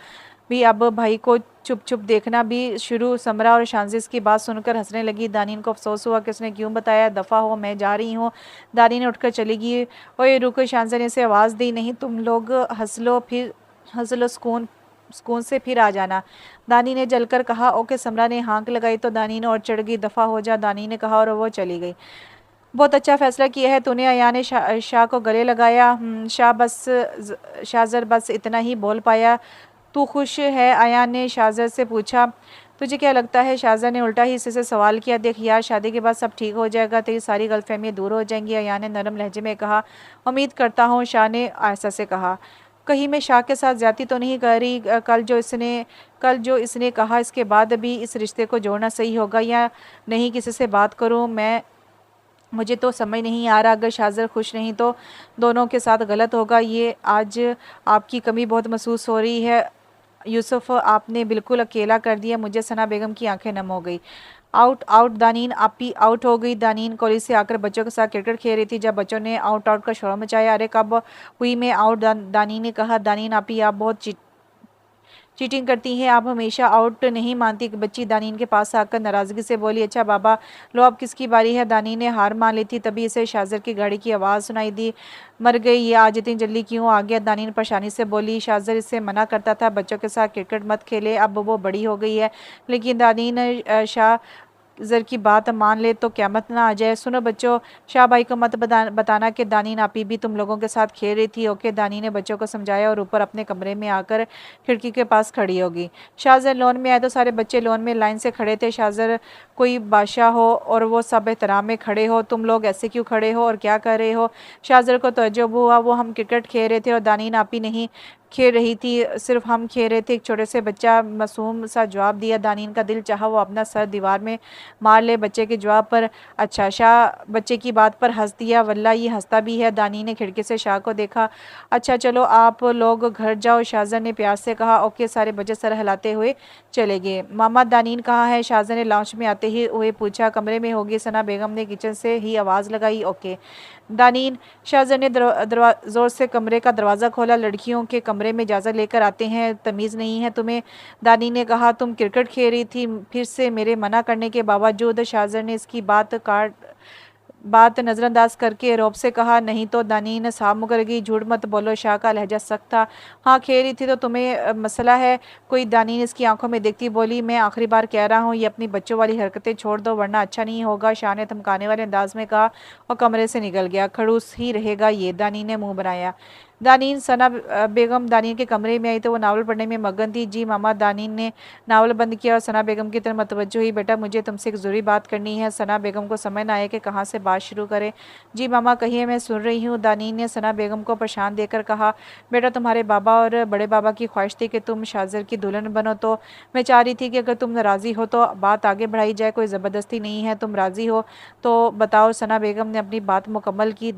भी। अब भाई को चुप चुप देखना भी शुरू। समरा और शानजिस की बात सुनकर हंसने लगी। दानीन को अफसोस हुआ कि उसने क्यों बताया। दफ़ा हो, मैं जा रही हूँ। दानी ने उठकर चली गई। ओए रुको, शानजिस ने इसे आवाज़ दी। नहीं, तुम लोग हंस लो, सुकून सुकून से फिर आ जाना, दानी ने जलकर कहा। ओके। समरा ने हाँक लगाई तो दानी ने और चढ़ गई। दफ़ा हो जा, दानी ने कहा और वो चली गई। बहुत अच्छा फैसला किया है तूने, अया ने शाह को गले लगाया। शाहजर बस इतना ही बोल पाया। तू खुश है? अया ने शाहजर से पूछा। तुझे क्या लगता है? शाहजर ने उल्टा ही इससे सवाल किया। देख यार, शादी के बाद सब ठीक हो जाएगा, तेरी सारी गलतफहमियां दूर हो जाएंगी, अया ने नरम लहजे में कहा। उम्मीद करता हूँ, शाह ने आयसा से कहा। कहीं मैं शाह के साथ ज्यादती तो नहीं कर रही? कल जो इसने कहा, इसके बाद भी इस रिश्ते को जोड़ना सही होगा या नहीं? किसी से बात करूं मैं? मुझे तो समझ नहीं आ रहा। अगर शाहजर खुश नहीं तो दोनों के साथ गलत होगा। ये आज आपकी कमी बहुत महसूस हो रही है यूसुफ, आपने बिल्कुल अकेला कर दिया मुझे। सना बेगम की आंखें नम हो गई। आउट आउट दानीन, आपी आउट हो गई। दानीन कॉलेज से आकर बच्चों के साथ क्रिकेट खेल रही थी जब बच्चों ने आउट आउट का शोर मचाया। अरे कब हुई मैं आउट? दानी ने कहा। दानीन आपी, आप बहुत चीटिंग करती हैं, आप हमेशा आउट नहीं मानती। बच्ची दानीन के पास आकर नाराजगी से बोली। अच्छा बाबा, लो अब किसकी बारी है? दानी ने हार मान ली थी। तभी इसे शाहजर की गाड़ी की आवाज़ सुनाई दी। मर गई ये, आज इतनी जल्दी क्यों आ गया? दानीन परेशानी से बोली। शाहजर इससे मना करता था बच्चों के साथ क्रिकेट मत खेले, अब वो बड़ी हो गई है। लेकिन दानीन शाह जर की बात मान ले तो क़यामत ना आ जाए। सुनो बच्चों, शाह भाई को मत बताना कि दानी नापी भी तुम लोगों के साथ खेल रही थी। ओके। दानी ने बच्चों को समझाया और ऊपर अपने कमरे में आकर खिड़की के पास खड़ी होगी। शाहजर लॉन में आए तो सारे बच्चे लॉन में लाइन से खड़े थे। शाहजर कोई बादशाह हो और वो सब एहतराम में खड़े हो, तुम लोग ऐसे क्यों खड़े हो और क्या कर रहे हो? शाहजर को तजुब हुआ। वो हम क्रिकेट खेल रहे थे और दानी नापी नहीं खेल रही थी, सिर्फ हम खेल रहे थे। एक छोटे से बच्चा मासूम सा जवाब दिया। दानीन का दिल चाहा वो अपना सर दीवार में मार ले बच्चे के जवाब पर। अच्छा। शाह बच्चे की बात पर हंस दिया। वल्ला ये हंसता भी है। दानी ने खिड़की से शाह को देखा। अच्छा चलो आप लोग घर जाओ, शाहजर ने प्यार से कहा। ओके। सारे बच्चे सर हिलाते हुए चले गए। मामा दानीन कहाँ है? शाहजर ने लाउंज में आते ही हुए पूछा। कमरे में होगी, सना बेगम ने किचन से ही आवाज़ लगाई। ओके। दानीन, शाहजर ने जोर से कमरे का दरवाज़ा खोला। लड़कियों के कमरे में इजाज़त लेकर आते हैं, तमीज़ नहीं है तुम्हें? दानी ने कहा। तुम क्रिकेट खेल रही थी, फिर से मेरे मना करने के बावजूद? शाहजर ने इसकी बात नज़रअंदाज करके रौब से कहा। नहीं तो? दानी ने साफ मुकर गई। झूठ मत बोलो, शाह का लहजा सख्त था। हाँ खेल रही थी तो तुम्हें मसला है कोई? दानी ने इसकी आंखों में देखती बोली। मैं आखिरी बार कह रहा हूँ ये अपनी बच्चों वाली हरकतें छोड़ दो वरना अच्छा नहीं होगा, शाह ने धमकाने वाले अंदाज में कहा और कमरे से निकल गया। खड़ूस ही रहेगा ये, दानी ने मुंह बनाया। दानीन, सना बेगम दानीन के कमरे में आई तो वो नावल पढ़ने में मगन थी। जी मामा। दानीन ने नावल बंद किया और सना बेगम की तरफ मतवज्जो हुई। बेटा मुझे तुमसे एक ज़रूरी बात करनी है। सना बेगम को समझ ना आया कि कहाँ से बात शुरू करे। जी मामा कहिए, मैं सुन रही हूँ, दानीन ने सना बेगम को परेशान देकर कहा। बेटा तुम्हारे बाबा और बड़े बाबा की ख्वाहिश थी कि तुम शाहजर की दुल्हन बनो, तो मैं चाह रही थी कि अगर तुम राज़ी हो तो बात आगे बढ़ाई जाए, कोई ज़बरदस्ती नहीं है, तुम राज़ी हो तो बताओ। सना बेगम ने अपनी बात मुकम्मल की।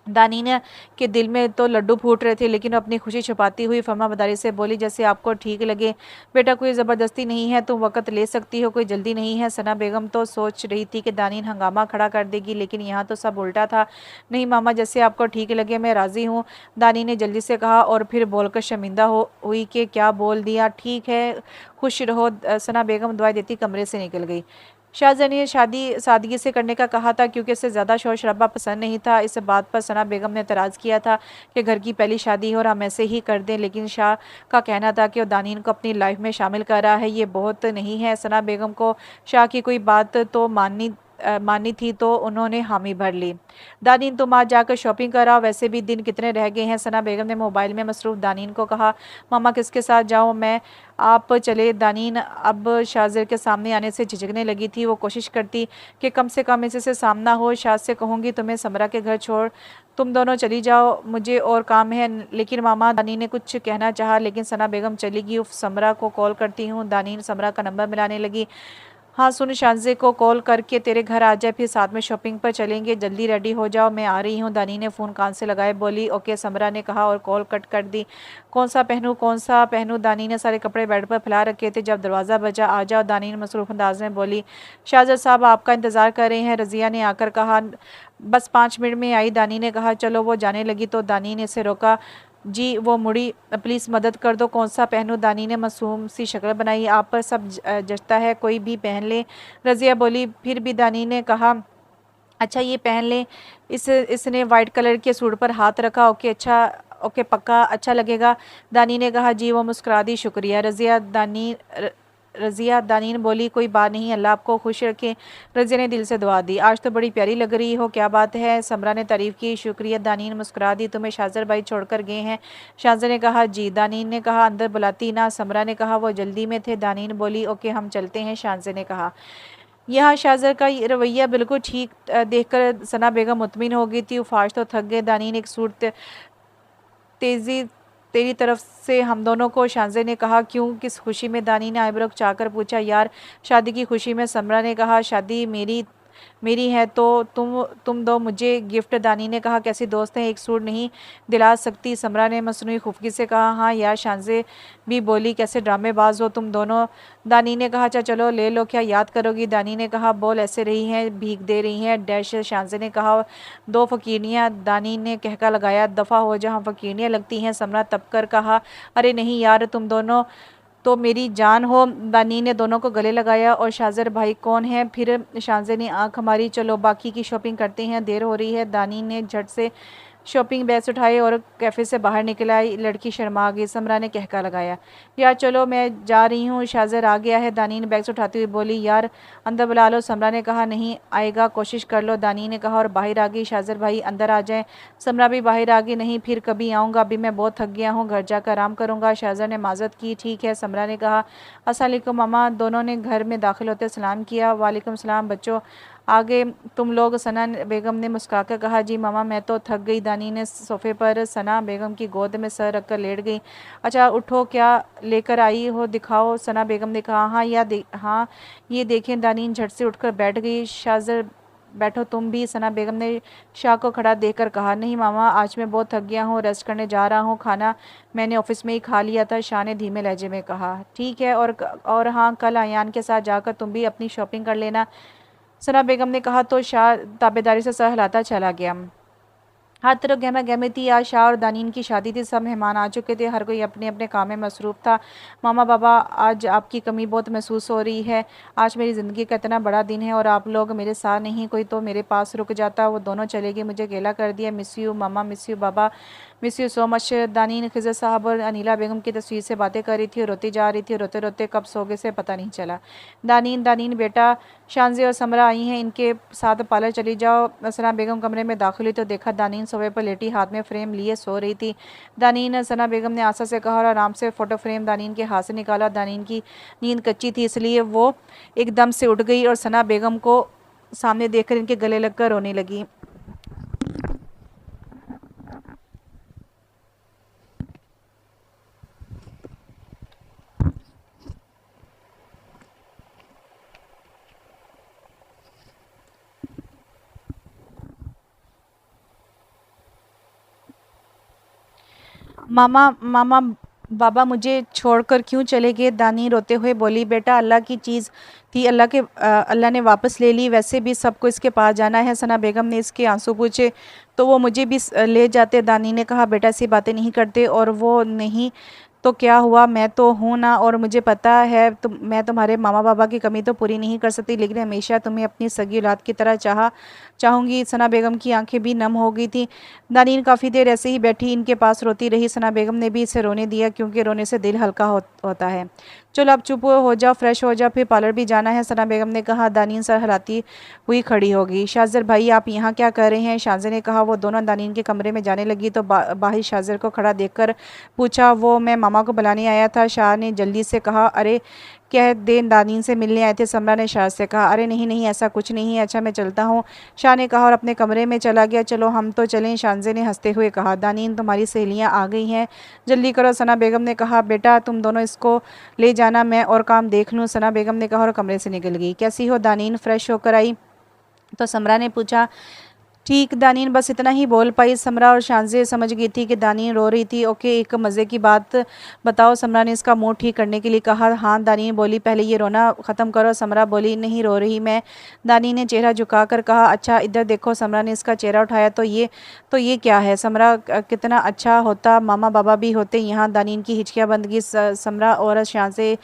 दानीना के दिल में तो लड्डू फूट रहे थे लेकिन अपनी खुशी छुपाती हुई फर्माबरदारी से बोली। जैसे आपको ठीक लगे बेटा, कोई ज़बरदस्ती नहीं है, तुम वक़्त ले सकती हो, कोई जल्दी नहीं है। सना बेगम तो सोच रही थी कि दानीन हंगामा खड़ा कर देगी लेकिन यहाँ तो सब उल्टा था। नहीं मामा, जैसे आपको ठीक लगे, मैं राज़ी हूँ, दानी ने जल्दी से कहा और फिर बोलकर शर्मिंदा हुई कि क्या बोल दिया। ठीक है, खुश रहो। सना बेगम दुआएं देती कमरे से निकल गई। शाहजहां ने शादी सादगी से करने का कहा था क्योंकि इसे ज़्यादा शोर शराबा पसंद नहीं था। इस बात पर सना बेगम ने एतराज़ किया था कि घर की पहली शादी है और हम ऐसे ही कर दें, लेकिन शाह का कहना था कि वो दानीन को अपनी लाइफ में शामिल कर रहा है, ये बहुत नहीं है। सना बेगम को शाह की कोई बात तो माननी थी, तो उन्होंने हामी भर ली। दानीन तुम आज जाकर शॉपिंग कराओ, वैसे भी दिन कितने रह गए हैं। सना बेगम ने मोबाइल में मसरूफ़ दानीन को कहा। मामा किसके साथ जाऊँ मैं, आप चले। दानीन अब शाहज़र के सामने आने से झिझकने लगी थी। वो कोशिश करती कि कम से कम इससे सामना हो। शाह से कहूँगी तुम्हें समरा के घर छोड़ तुम दोनों चली जाओ, मुझे और काम है। लेकिन मामा, दानीन ने कुछ कहना चाहा, लेकिन सना बेगम चली गई। उफ, समरा को कॉल करती हूँ। दानीन समरा का नंबर मिलाने लगी। हाँ सुन, शानजे को कॉल करके तेरे घर आ जाए, फिर साथ में शॉपिंग पर चलेंगे। जल्दी रेडी हो जाओ, मैं आ रही हूँ। दानी ने फ़ोन कान से लगाए बोली। ओके, समरा ने कहा और कॉल कट कर दी। कौन सा पहनूँ, कौन सा पहनूँ? दानी ने सारे कपड़े बेड पर फैला रखे थे जब दरवाज़ा बजा। आ जाओ, दानी ने मसरूफ़ अंदाज में बोली। शाहजर साहब आपका इंतज़ार कर रहे हैं, रज़िया ने आकर कहा। बस 5 मिनट में आई, दानी ने कहा। चलो। वो जाने लगी तो दानी ने इसे रोका। जी, वो मुड़ी। प्लीज़ मदद कर दो, कौन सा पहनूँ? दानी ने मासूम सी शक्ल बनाई। आप पर सब जचता है, कोई भी पहन ले। रज़िया बोली। फिर भी दानी ने कहा। अच्छा, ये पहन ले। इसने वाइट कलर के सूट पर हाथ रखा। ओके, अच्छा, ओके पक्का अच्छा लगेगा, दानी ने कहा। जी, वो मुस्कुरा दी। शुक्रिया रज़िया। दानी ने बोली। कोई बात नहीं, अल्लाह आपको खुश रखे। रज़िया ने दिल से दुआ दी। आज तो बड़ी प्यारी लग रही हो, क्या बात है? समरा ने तारीफ़ की। शुक्रिया, दानी ने मुस्कुरा दी। तुम्हें शाहज़र भाई छोड़कर गए हैं? शाहज़र ने कहा। जी। दानी ने कहा। अंदर बुलाती ना? समरा ने कहा। वो जल्दी में थे। दानी ने बोली। ओके, हम चलते हैं, शाहज़र ने कहा। यहाँ शाहज़र का ये रवैया बिल्कुल ठीक देखकर सना बेगम मुतमिन हो गई थी। फाश तो थक गए। दानी ने एक सूट तेज़ी तेरी तरफ से हम दोनों को, शाहज़े ने कहा। क्यों, किस खुशी में? दानी ने आइब्रो चाकर पूछा। यार, शादी की खुशी में, समरा ने कहा। शादी मेरी मेरी है तो तुम दो मुझे गिफ्ट, दानी ने कहा। कैसी दोस्त हैं, एक सूट नहीं दिला सकती? समरा ने मसनूई खुफगी से कहा। हाँ यार, शाहज़े भी बोली। कैसे ड्रामेबाज हो तुम दोनों, दानी ने कहा। अच्छा चलो ले लो, क्या याद करोगी? दानी ने कहा। बोल ऐसे रही हैं, भीख दे रही हैं डैश, शाहज़े ने कहा। दो फ़कीरनियाँ, दानी ने कहका लगाया। दफ़ा हो, जहाँ फ़कीरनियाँ लगती हैं, समरा तब कर कहा। अरे नहीं यार, तुम दोनों तो मेरी जान हो। दानी ने दोनों को गले लगाया। और शाहज़र भाई कौन है? फिर शाहज़े ने आंख मारी। चलो बाकी की शॉपिंग करते हैं, देर हो रही है। दानी ने झट से शॉपिंग बैग्स उठाए और कैफ़े से बाहर निकल आई। लड़की शर्मा गई। समरा ने कहका लगाया। यार चलो, मैं जा रही हूँ, शाहज़र आ गया है। दानी ने बैग्स उठाती हुई बोली। यार अंदर बुला लो। समरा ने कहा। नहीं आएगा, कोशिश कर लो, दानी ने कहा और बाहर आ गई। शाहज़र भाई अंदर आ जाएं। समरा भी बाहर आ गई। नहीं, फिर कभी आऊँगा, अभी मैं बहुत थक गया हूँ, घर जाकर आराम करूँगा। शाहज़र ने माज़रत की। ठीक है, समरा ने कहा। अस्सलाम वालेकुम मामा। दोनों ने घर में दाखिल होते सलाम किया। वालेकुम सलाम बच्चों, आगे तुम लोग? सना बेगम ने मुस्कुराकर कहा। जी मामा, मैं तो थक गई। दानी ने सोफ़े पर सना बेगम की गोद में सर रखकर लेट गई। अच्छा उठो, क्या लेकर आई हो, दिखाओ, सना बेगम ने कहा। हाँ ये देखें। दानी झट से उठकर बैठ गई। शाहज़र बैठो तुम भी, सना बेगम ने शाह को खड़ा देखकर कहा। नहीं मामा, आज मैं बहुत थक गया हूँ, रेस्ट करने जा रहा हूँ। खाना मैंने ऑफिस में ही खा लिया था, शाह ने धीमे लहजे में कहा। ठीक है, और हाँ, कल अयान के साथ जाकर तुम भी अपनी शॉपिंग कर लेना, सना बेगम ने कहा। तो शाह ताबेदारी से सर हिलाता चला गया। हर तरफ गहमा गहमी थी। आज शाह और दानीन की शादी थी। सब मेहमान आ चुके थे, हर कोई अपने अपने काम में मसरूफ़ था। मामा बाबा, आज आपकी कमी बहुत महसूस हो रही है। आज मेरी ज़िंदगी का इतना बड़ा दिन है और आप लोग मेरे साथ नहीं। कोई तो मेरे पास रुक जाता। वो दोनों चले गए, मुझे अकेला कर दिया। Miss you mama, miss you Baba, miss you so much. दानीन Khizar साहब और अनीला बेगम की तस्वीर से बातें कर रही थी और रोती जा रही थी। रोते रोते कब सो गए से पता नहीं चला। दानीन बेटा, शानज़े और समरा आई हैं, इनके साथ पार्लर चली जाओ। सना बेगम कमरे में दाखिल हुई तो देखा दानीन सोफे पर लेटी हाथ में फ्रेम लिए सो रही थी। दानीन, सना बेगम ने आशा से कहा और आराम से फ़ोटो फ्रेम दानीन के हाथ से निकाला। दानीन की नींद कच्ची थी, इसलिए वो एकदम से उठ गई और सना बेगम को सामने देखकर इनके गले लगकर रोने लगी। मामा मामा बाबा मुझे छोड़कर क्यों चले गए? दानी रोते हुए बोली। बेटा, अल्लाह की चीज़ थी, अल्लाह ने वापस ले ली। वैसे भी सबको इसके पास जाना है। सना बेगम ने इसके आंसू पूछे। तो वो मुझे भी ले जाते, दानी ने कहा। बेटा ऐसी बातें नहीं करते, और वो नहीं तो क्या हुआ, मैं तो हूँ ना, और मुझे पता है मैं तुम्हारे मामा बाबा की कमी तो पूरी नहीं कर सकती, लेकिन हमेशा तुम्हें अपनी सगी औलाद की तरह चाहूंगी। सना बेगम की आंखें भी नम हो गई थी। दानीन काफ़ी देर ऐसे ही बैठी इनके पास रोती रही। सना बेगम ने भी इसे रोने दिया, क्योंकि रोने से दिल हल्का होता है। चलो अब चुप हो जाओ, फ्रेश हो जाओ, फिर पार्लर भी जाना है, सना बेगम ने कहा। दानीन सर हिलाती हुई खड़ी होगी। शाज़र भाई, आप यहाँ क्या कर रहे हैं? शाज़े ने कहा। वो दोनों दानीन के कमरे में जाने लगी तो बाहिर शाज़र को खड़ा देखकर पूछा, वो मैं मामा को बुलाने आया था। शाह ने जल्दी से कहा। अरे कह दे दानीन से मिलने आए थे, समरा ने शाह से कहा। अरे नहीं नहीं, ऐसा कुछ नहीं है। अच्छा मैं चलता हूँ, शाह ने कहा और अपने कमरे में चला गया। चलो हम तो चलें, शानजे ने हंसते हुए कहा। दानीन तुम्हारी सहेलियाँ आ गई हैं, जल्दी करो, सना बेगम ने कहा। बेटा तुम दोनों इसको ले जाना, मैं और काम देख लूँ, सना बेगम ने कहा और कमरे से निकल गई। कैसी हो दानीन? फ्रेश होकर आई तो समरा ने पूछा। ठीक, दानीन बस इतना ही बोल पाई। समरा और शानजे समझ गई थी कि दानीन रो रही थी। ओके, एक मज़े की बात बताओ, समरा ने इसका मूड ठीक करने के लिए कहा। हाँ, दानीन बोली, पहले ये रोना ख़त्म करो। समरा बोली, नहीं रो रही मैं। दानीन ने चेहरा झुकाकर कहा। अच्छा इधर देखो। समरा ने इसका चेहरा उठाया तो ये क्या है? समरा, कितना अच्छा होता मामा बाबा भी होते यहाँ। दानीन की हिचकियाँ बंद की। समरा और शानजे,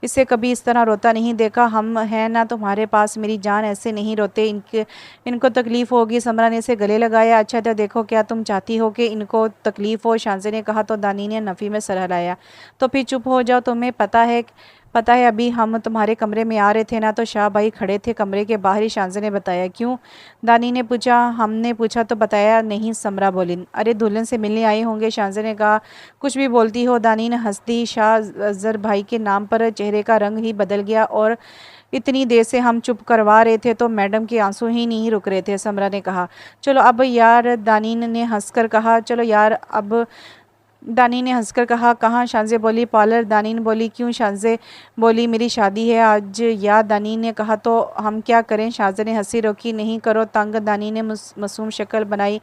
इसे कभी इस तरह रोता नहीं देखा। हम हैं ना तुम्हारे पास, मेरी जान, ऐसे नहीं रोते, इनको तकलीफ़ होगी। समरा ने इसे गले लगाया। अच्छा तो देखो, क्या तुम चाहती हो कि इनको तकलीफ़ हो? शांजे ने कहा। तो दानी ने नफ़ी में सर हिलाया। तो फिर चुप हो जाओ, तुम्हें पता है अभी हम तुम्हारे कमरे में आ रहे थे ना, तो शाह भाई खड़े थे कमरे के बाहर ही। शांजे ने बताया। क्यों? दानी ने पूछा। हमने पूछा तो बताया नहीं, समरा बोली। अरे दुल्हन से मिलने आए होंगे, शांजे ने कहा। कुछ भी बोलती हो, दानी ने हंस दी। शाह जर भाई के नाम पर चेहरे का रंग ही बदल गया। और इतनी देर से हम चुप करवा रहे थे तो मैडम के आंसू ही नहीं रुक रहे थे, समरा ने कहा। चलो अब यार, दानीन ने हंसकर कहा। चलो यार अब, दानी ने हंसकर कहा। कहाँ? शांजे बोली। पार्लर। दानीन बोली। क्यों? शांजे बोली, मेरी शादी है आज यार, दानी ने कहा। तो हम क्या करें? शांजे ने हंसी रोकी। नहीं करो तंग, दानी ने मासूम शक्ल बनाई।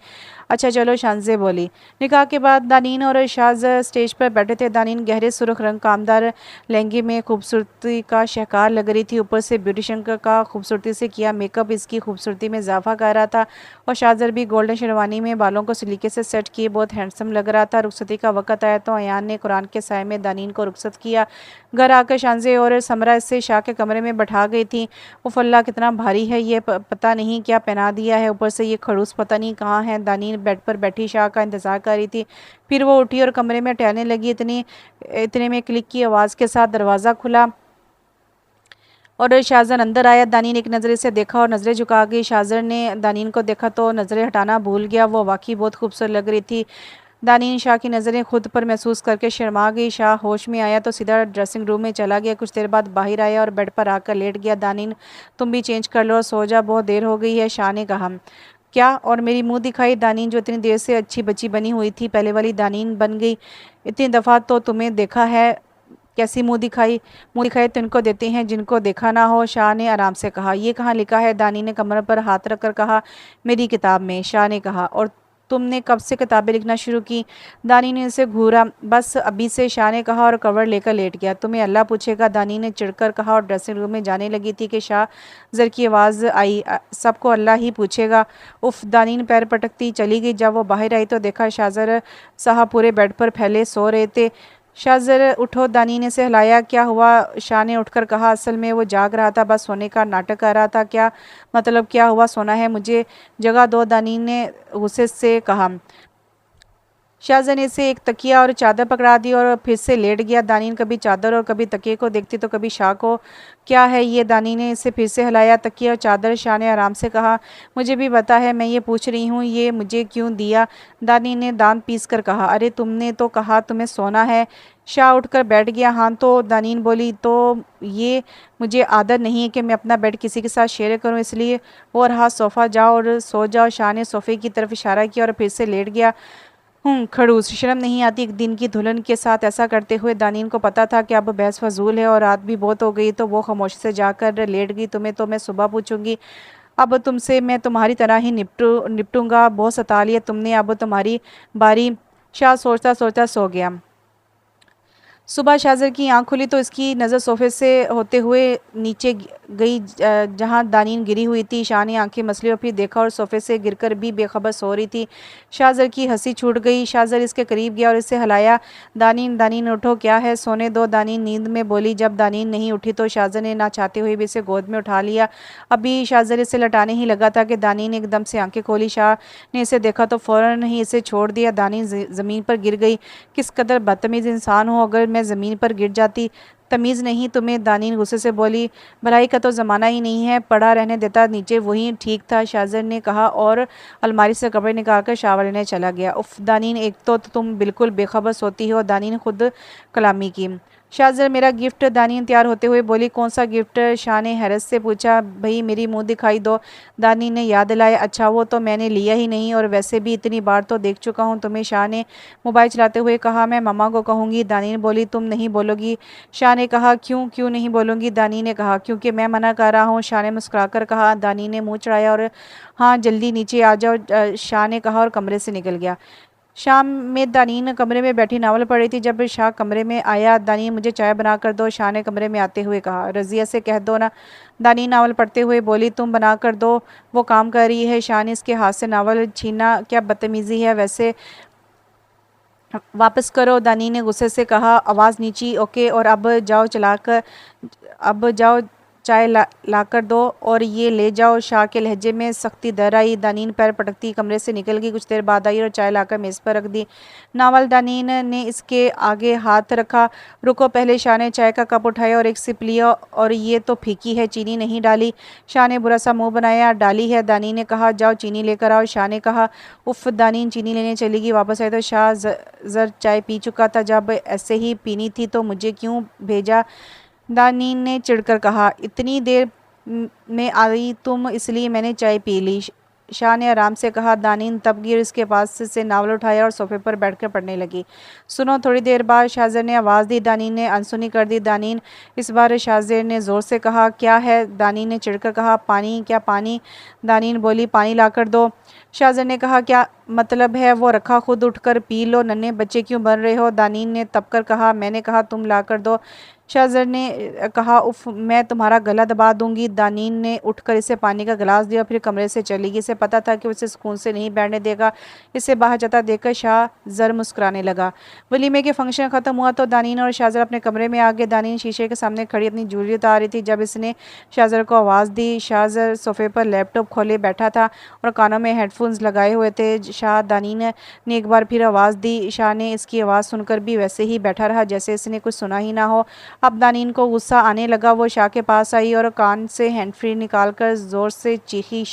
अच्छा चलो, शांजे बोली। निकाह के बाद दानीन और शाज स्टेज पर बैठे थे। दानीन गहरे सुर्ख रंग कामदार लहंगे में खूबसूरती का शहकार लग रही थी। ऊपर से ब्यूटिशियन का खूबसूरती से किया मेकअप इसकी खूबसूरती में इजाफा कर रहा था। और शाजर भी गोल्डन शेरवानी में बालों को सलीके से सेट किए बहुत हैंडसम लग रहा था। रुखसती का वक्त आया तो अयान ने कुरान के साय में दानीन को रुखसत किया। घर आकर शांजे और समरा इससे शाह के कमरे में बैठा गई थी। वो फल्ला कितना भारी है, ये पता नहीं क्या पहना दिया है, ऊपर से ये खड़ूस पता नहीं कहाँ है। दानीन बेड पर बैठी शाह का इंतजार कर रही थी। फिर वो उठी और कमरे में टहलने लगी। इतने में क्लिक की आवाज़ के साथ दरवाज़ा खुला और शाहजहां अंदर आया। दानीन एक नज़र से देखा और नज़रें झुका गई। शाहजहां ने दानीन को देखा तो नज़रें हटाना भूल गया। वो वाकई बहुत खूबसूरत लग रही थी। दानीन शाह की नज़रें खुद पर महसूस करके शर्मा गई। शाह होश में आया तो सीधा ड्रेसिंग रूम में चला गया। कुछ देर बाद बाहर आया और बेड पर आकर लेट गया। दानीन, तुम भी चेंज कर लो और सो जा, बहुत देर हो गई है, शाह ने कहा। क्या? और मेरी मुंह दिखाई? दानीन जो इतनी देर से अच्छी बच्ची बनी हुई थी, पहले वाली दानीन बन गई। इतनी दफ़ा तो तुम्हें देखा है, कैसी मुंह दिखाई? मुंह दिखाई तो इनको देते हैं जिनको देखा ना हो, शाह ने आराम से कहा। ये कहाँ लिखा है? दानी ने कमर पर हाथ रखकर कहा। मेरी किताब में, शाह ने कहा। और तुमने कब से किताबें लिखना शुरू की? दानी ने इसे घूरा। बस अभी से, शाह ने कहा और कवर लेकर लेट गया। तुम्हें अल्लाह पूछेगा, दानी ने चिढ़कर कहा और ड्रेसिंग रूम में जाने लगी थी कि शाह जर की आवाज़ आई। सबको अल्लाह ही पूछेगा। उफ, दानीन पैर पटकती चली गई। जब वो बाहर आई तो देखा शाहजर साहब पूरे बेड पर फैले सो रहे थे। शाहजर, उठो, दानी ने से हिलाया। क्या हुआ? शाह ने उठकर कहा। असल में वो जाग रहा था, बस सोने का नाटक कर रहा था। क्या मतलब? क्या हुआ? सोना है, मुझे जगह दो, दानी ने गुस्से से कहा। शाहजहां से एक तकिया और चादर पकड़ा दी और फिर से लेट गया। दानीन कभी चादर और कभी तकिए को देखती तो कभी शाह को। क्या है ये? दानी ने इसे फिर से हिलाया। तकिया और चादर, शाह ने आराम से कहा। मुझे भी पता है, मैं ये पूछ रही हूँ ये मुझे क्यों दिया? दानी ने दांत पीस कर कहा। अरे तुमने तो कहा तुम्हें सोना है। शाह उठकर बैठ गया। हाँ तो, दानीन बोली, तो ये मुझे आदत नहीं है कि मैं अपना बेड किसी के साथ शेयर करूं, इसलिए। और हाँ, सोफ़ा जाओ और सो जाओ। शाह ने सोफ़े की तरफ इशारा किया और फिर से लेट गया। खड़ूस, शर्म नहीं आती एक दिन की दुल्हन के साथ ऐसा करते हुए? दानीन को पता था कि अब बहस फजूल है और रात भी बहुत हो गई, तो वो खामोशी से जाकर लेट गई। तुम्हें तो मैं सुबह पूछूंगी, अब तुमसे मैं तुम्हारी तरह ही निपटूंगा। बहुत सता लिया तुमने, अब तुम्हारी बारी। शाह सोचता सोचता सो गया। सुबह शाहज़र की आँख खुली तो इसकी नज़र सोफ़े से होते हुए नीचे गई जहाँ दानीन गिरी हुई थी। शाह ने आँखें मसली और फिर देखा और सोफ़े से गिरकर भी बेखबर सो रही थी। शाहज़र की हँसी छूट गई। शाहज़र इसके करीब गया और इसे हिलाया। दानीन दानीन उठो, क्या है? सोने दो, दानीन नींद में बोली। जब दानीन नहीं उठी तो शाहज़र ने ना चाहते हुए भी इसे गोद में उठा लिया। अभी शाहज़र इसे लटाने ही लगा था कि दानीन एकदम से आँखें खोली। शाह ने इसे देखा तो फ़ौरन ही इसे छोड़ दिया। दानीन ज़मीन पर गिर गई। किस कदर बदतमीज़ इंसान हो, अगर मैं ज़मीन पर गिर जाती। तमीज़ नहीं तुम्हें, दानीन गुस्से से बोली। भलाई का तो ज़माना ही नहीं है, पड़ा रहने देता नीचे वही ठीक था, शाहज़र ने कहा और अलमारी से कपड़े निकालकर शावर लेने चला गया। उफ दानीन, एक तो तुम बिल्कुल बेखबर सोती हो, दानीन खुद कलामी की। शाहज़र, मेरा गिफ्ट, दानीन तैयार होते हुए बोली। कौन सा गिफ्ट? शाह ने हैरत से पूछा। भई मेरी मुंह दिखाई दो, दानीन ने याद दिलाया। अच्छा, वो तो मैंने लिया ही नहीं, और वैसे भी इतनी बार तो देख चुका हूँ तुम्हें, शाह ने मोबाइल चलाते हुए कहा। मैं मम्मा को कहूँगी, दानीन बोली। तुम नहीं बोलोगी? शाह ने कहा। क्यों क्यों नहीं बोलूँगी? दानीन ने कहा। क्योंकि मैं मना कर रहा हूँ, शाह ने मुस्कुराकर कहा। दानीन ने मुँह चढ़ाया और हाँ जल्दी नीचे आ जाओ, शाह ने कहा और कमरे से निकल गया। शाम में दानीन कमरे में बैठी नावल पढ़ रही थी। जब शाह कमरे में आया, दानीन मुझे चाय बना कर दो, शाह ने कमरे में आते हुए कहा। रज़िया से कह दो ना, दानीन नावल पढ़ते हुए बोली। तुम बना कर दो, वो काम कर रही है। शाह ने इसके हाथ से नावल छीना। क्या बदतमीज़ी है वैसे, वापस करो, दानीन ने गुस्से से कहा, आवाज़ नीची। ओके, और अब जाओ चाय ला कर दो और ये ले जाओ। शाह के लहजे में सख्ती दर आई। दानीन पैर पटकती कमरे से निकल गई। कुछ देर बाद आई और चाय लाकर मेज़ पर रख दी। नावल दानीन ने इसके आगे हाथ रखा। रुको पहले, शाह ने चाय का कप उठाया और एक सिप लिया। और ये तो फीकी है, चीनी नहीं डाली। शाह ने बुरा सा मुंह बनाया। डाली है, दानीन ने कहा। जाओ चीनी लेकर आओ, शाह ने कहा। उफ, दानीन चीनी लेने चली गई। वापस आई तो शाह जर चाय पी चुका था। जब ऐसे ही पीनी थी तो मुझे क्यों भेजा, दानीन ने चिढ़कर कहा। इतनी देर में आई तुम, इसलिए मैंने चाय पी ली, शाह ने आराम से कहा। दानीन तब गिर इसके पास से नावल उठाया और सोफे पर बैठकर पढ़ने लगी। सुनो, थोड़ी देर बाद शाहज़र ने आवाज़ दी। दानीन ने अनसुनी कर दी। दानीन, इस बार शाहज़र ने ज़ोर से कहा। क्या है? दानीन ने चिढ़कर कहा। पानी। क्या पानी? दानीन बोली। पानी ला कर दो, शाहज़र ने कहा। क्या मतलब है? वो रखा, खुद उठकर पी लो, नन्हे बच्चे क्यों बन रहे हो, दानीन ने तपकर कहा। मैंने कहा तुम ला कर दो, शाहज़र ने कहा। उफ, मैं तुम्हारा गला दबा दूंगी। दानीन ने उठकर इसे पानी का गिलास दिया, फिर कमरे से चली गई। इसे पता था कि उसे सुकून से नहीं बैठने देगा। इसे बाहर जाता देखकर शाहज़र मुस्कुराने लगा। वलीमे के फंक्शन ख़त्म हुआ तो दानीन और शाहज़र अपने कमरे में आ गए। दानीन शीशे के सामने खड़ी अपनी ज्वेलरी उतार रही थी। जब इसने शाहज़र को आवाज़ दी, शाहज़र सोफ़े पर लैपटॉप खोले बैठा था और कानों में हेडफोन्स लगाए हुए थे। शाह दानीन ने एक बार फिर आवाज़ दी। शाह ने इसकी आवाज़ सुनकर भी वैसे ही बैठा रहा जैसे इसने कुछ सुना ही ना हो। अब दानीन को गुस्सा आने लगा। वो शाह के पास आई और कान से हैंड फ्री निकालकर ज़ोर से चीखी।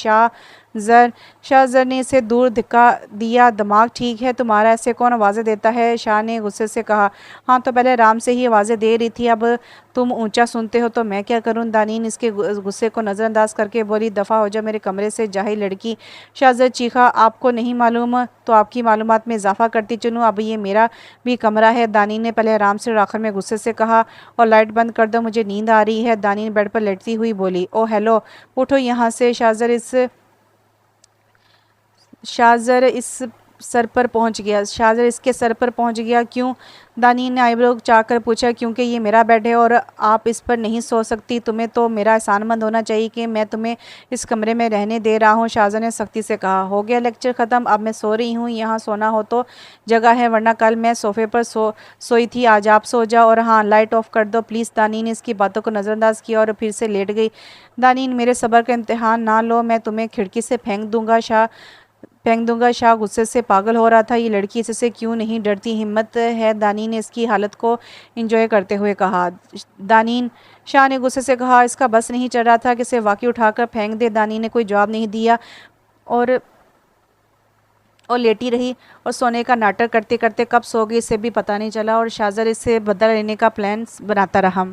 शाहज़र ने इसे दूर धिक्का दिया। दिमाग ठीक है तुम्हारा? ऐसे कौन आवाज़ें देता है, शाह ने गुस्से से कहा। हाँ तो पहले आराम से ही आवाज़ें दे रही थी, अब तुम ऊंचा सुनते हो तो मैं क्या करूं, दानीन इसके गुस्से को नज़रअंदाज करके बोली। दफ़ा हो जा मेरे कमरे से, जाहिल लड़की, शाहज़र चीखा। आपको नहीं मालूम तो आपकी मालूमात में इजाफा करती चलूँ, अब ये मेरा भी कमरा है, दानीन ने पहले आराम से और आखिर में गुस्से से कहा। और लाइट बंद कर दो, मुझे नींद आ रही है, दानीन बेड पर लेटती हुई बोली। ओ हेलो, उठो यहाँ से, शाहज़र इस सर पर पहुंच गया। शाहज़र इसके सर पर पहुंच गया। क्यों, दानीन ने आईब्रो चाहकर पूछा। क्योंकि ये मेरा बेड है और आप इस पर नहीं सो सकती। तुम्हें तो मेरा एहसानमंद होना चाहिए कि मैं तुम्हें इस कमरे में रहने दे रहा हूँ, शाहज़र ने सख्ती से कहा। हो गया लेक्चर ख़त्म, अब मैं सो रही हूँ, यहाँ सोना हो तो जगह है, वरना कल मैं सोफ़े पर सोई थी, आज आप सो जाओ। और हाँ, लाइट ऑफ कर दो प्लीज़। दानीन ने इसकी बातों को नज़रअंदाज किया और फिर से लेट गई। दानीन, मेरे सब्र का इम्तिहान ना लो, मैं तुम्हें खिड़की से फेंक दूंगा। शाह गुस्से से पागल हो रहा था। ये लड़की इससे क्यों नहीं डरती, हिम्मत है। दानीन ने इसकी हालत को एंजॉय करते हुए कहा। दानीन, शाह ने गुस्से से कहा। इसका बस नहीं चल रहा था कि इसे वाकई उठाकर फेंक दे। दानीन ने कोई जवाब नहीं दिया और लेटी रही और सोने का नाटक करते करते कब सो गई इसे भी पता नहीं चला। और शाहज़र इससे बदला लेने का प्लान बनाता रहा।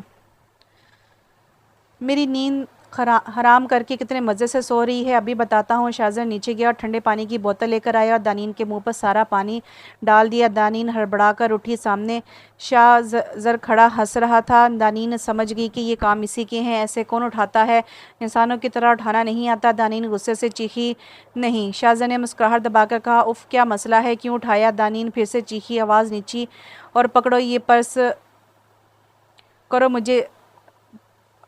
मेरी नींद हराम करके कितने मज़े से सो रही है, अभी बताता हूँ। शाहज़र नीचे गया और ठंडे पानी की बोतल लेकर आया और दानीन के मुंह पर सारा पानी डाल दिया। दानीन हड़बड़ाकर उठी। सामने शाहज़र खड़ा हंस रहा था। दानीन समझ गई कि ये काम इसी के हैं, ऐसे कौन उठाता है, इंसानों की तरह उठाना नहीं आता। दानीन गुस्से से चीखी। नहीं, शाहज़र ने मुस्कुराहट दबाकर कहा। उफ़, क्या मसला है, क्यों उठाया? दानीन फिर से चीखी। आवाज़ नीची। और पकड़ो ये पर्स, करो, मुझे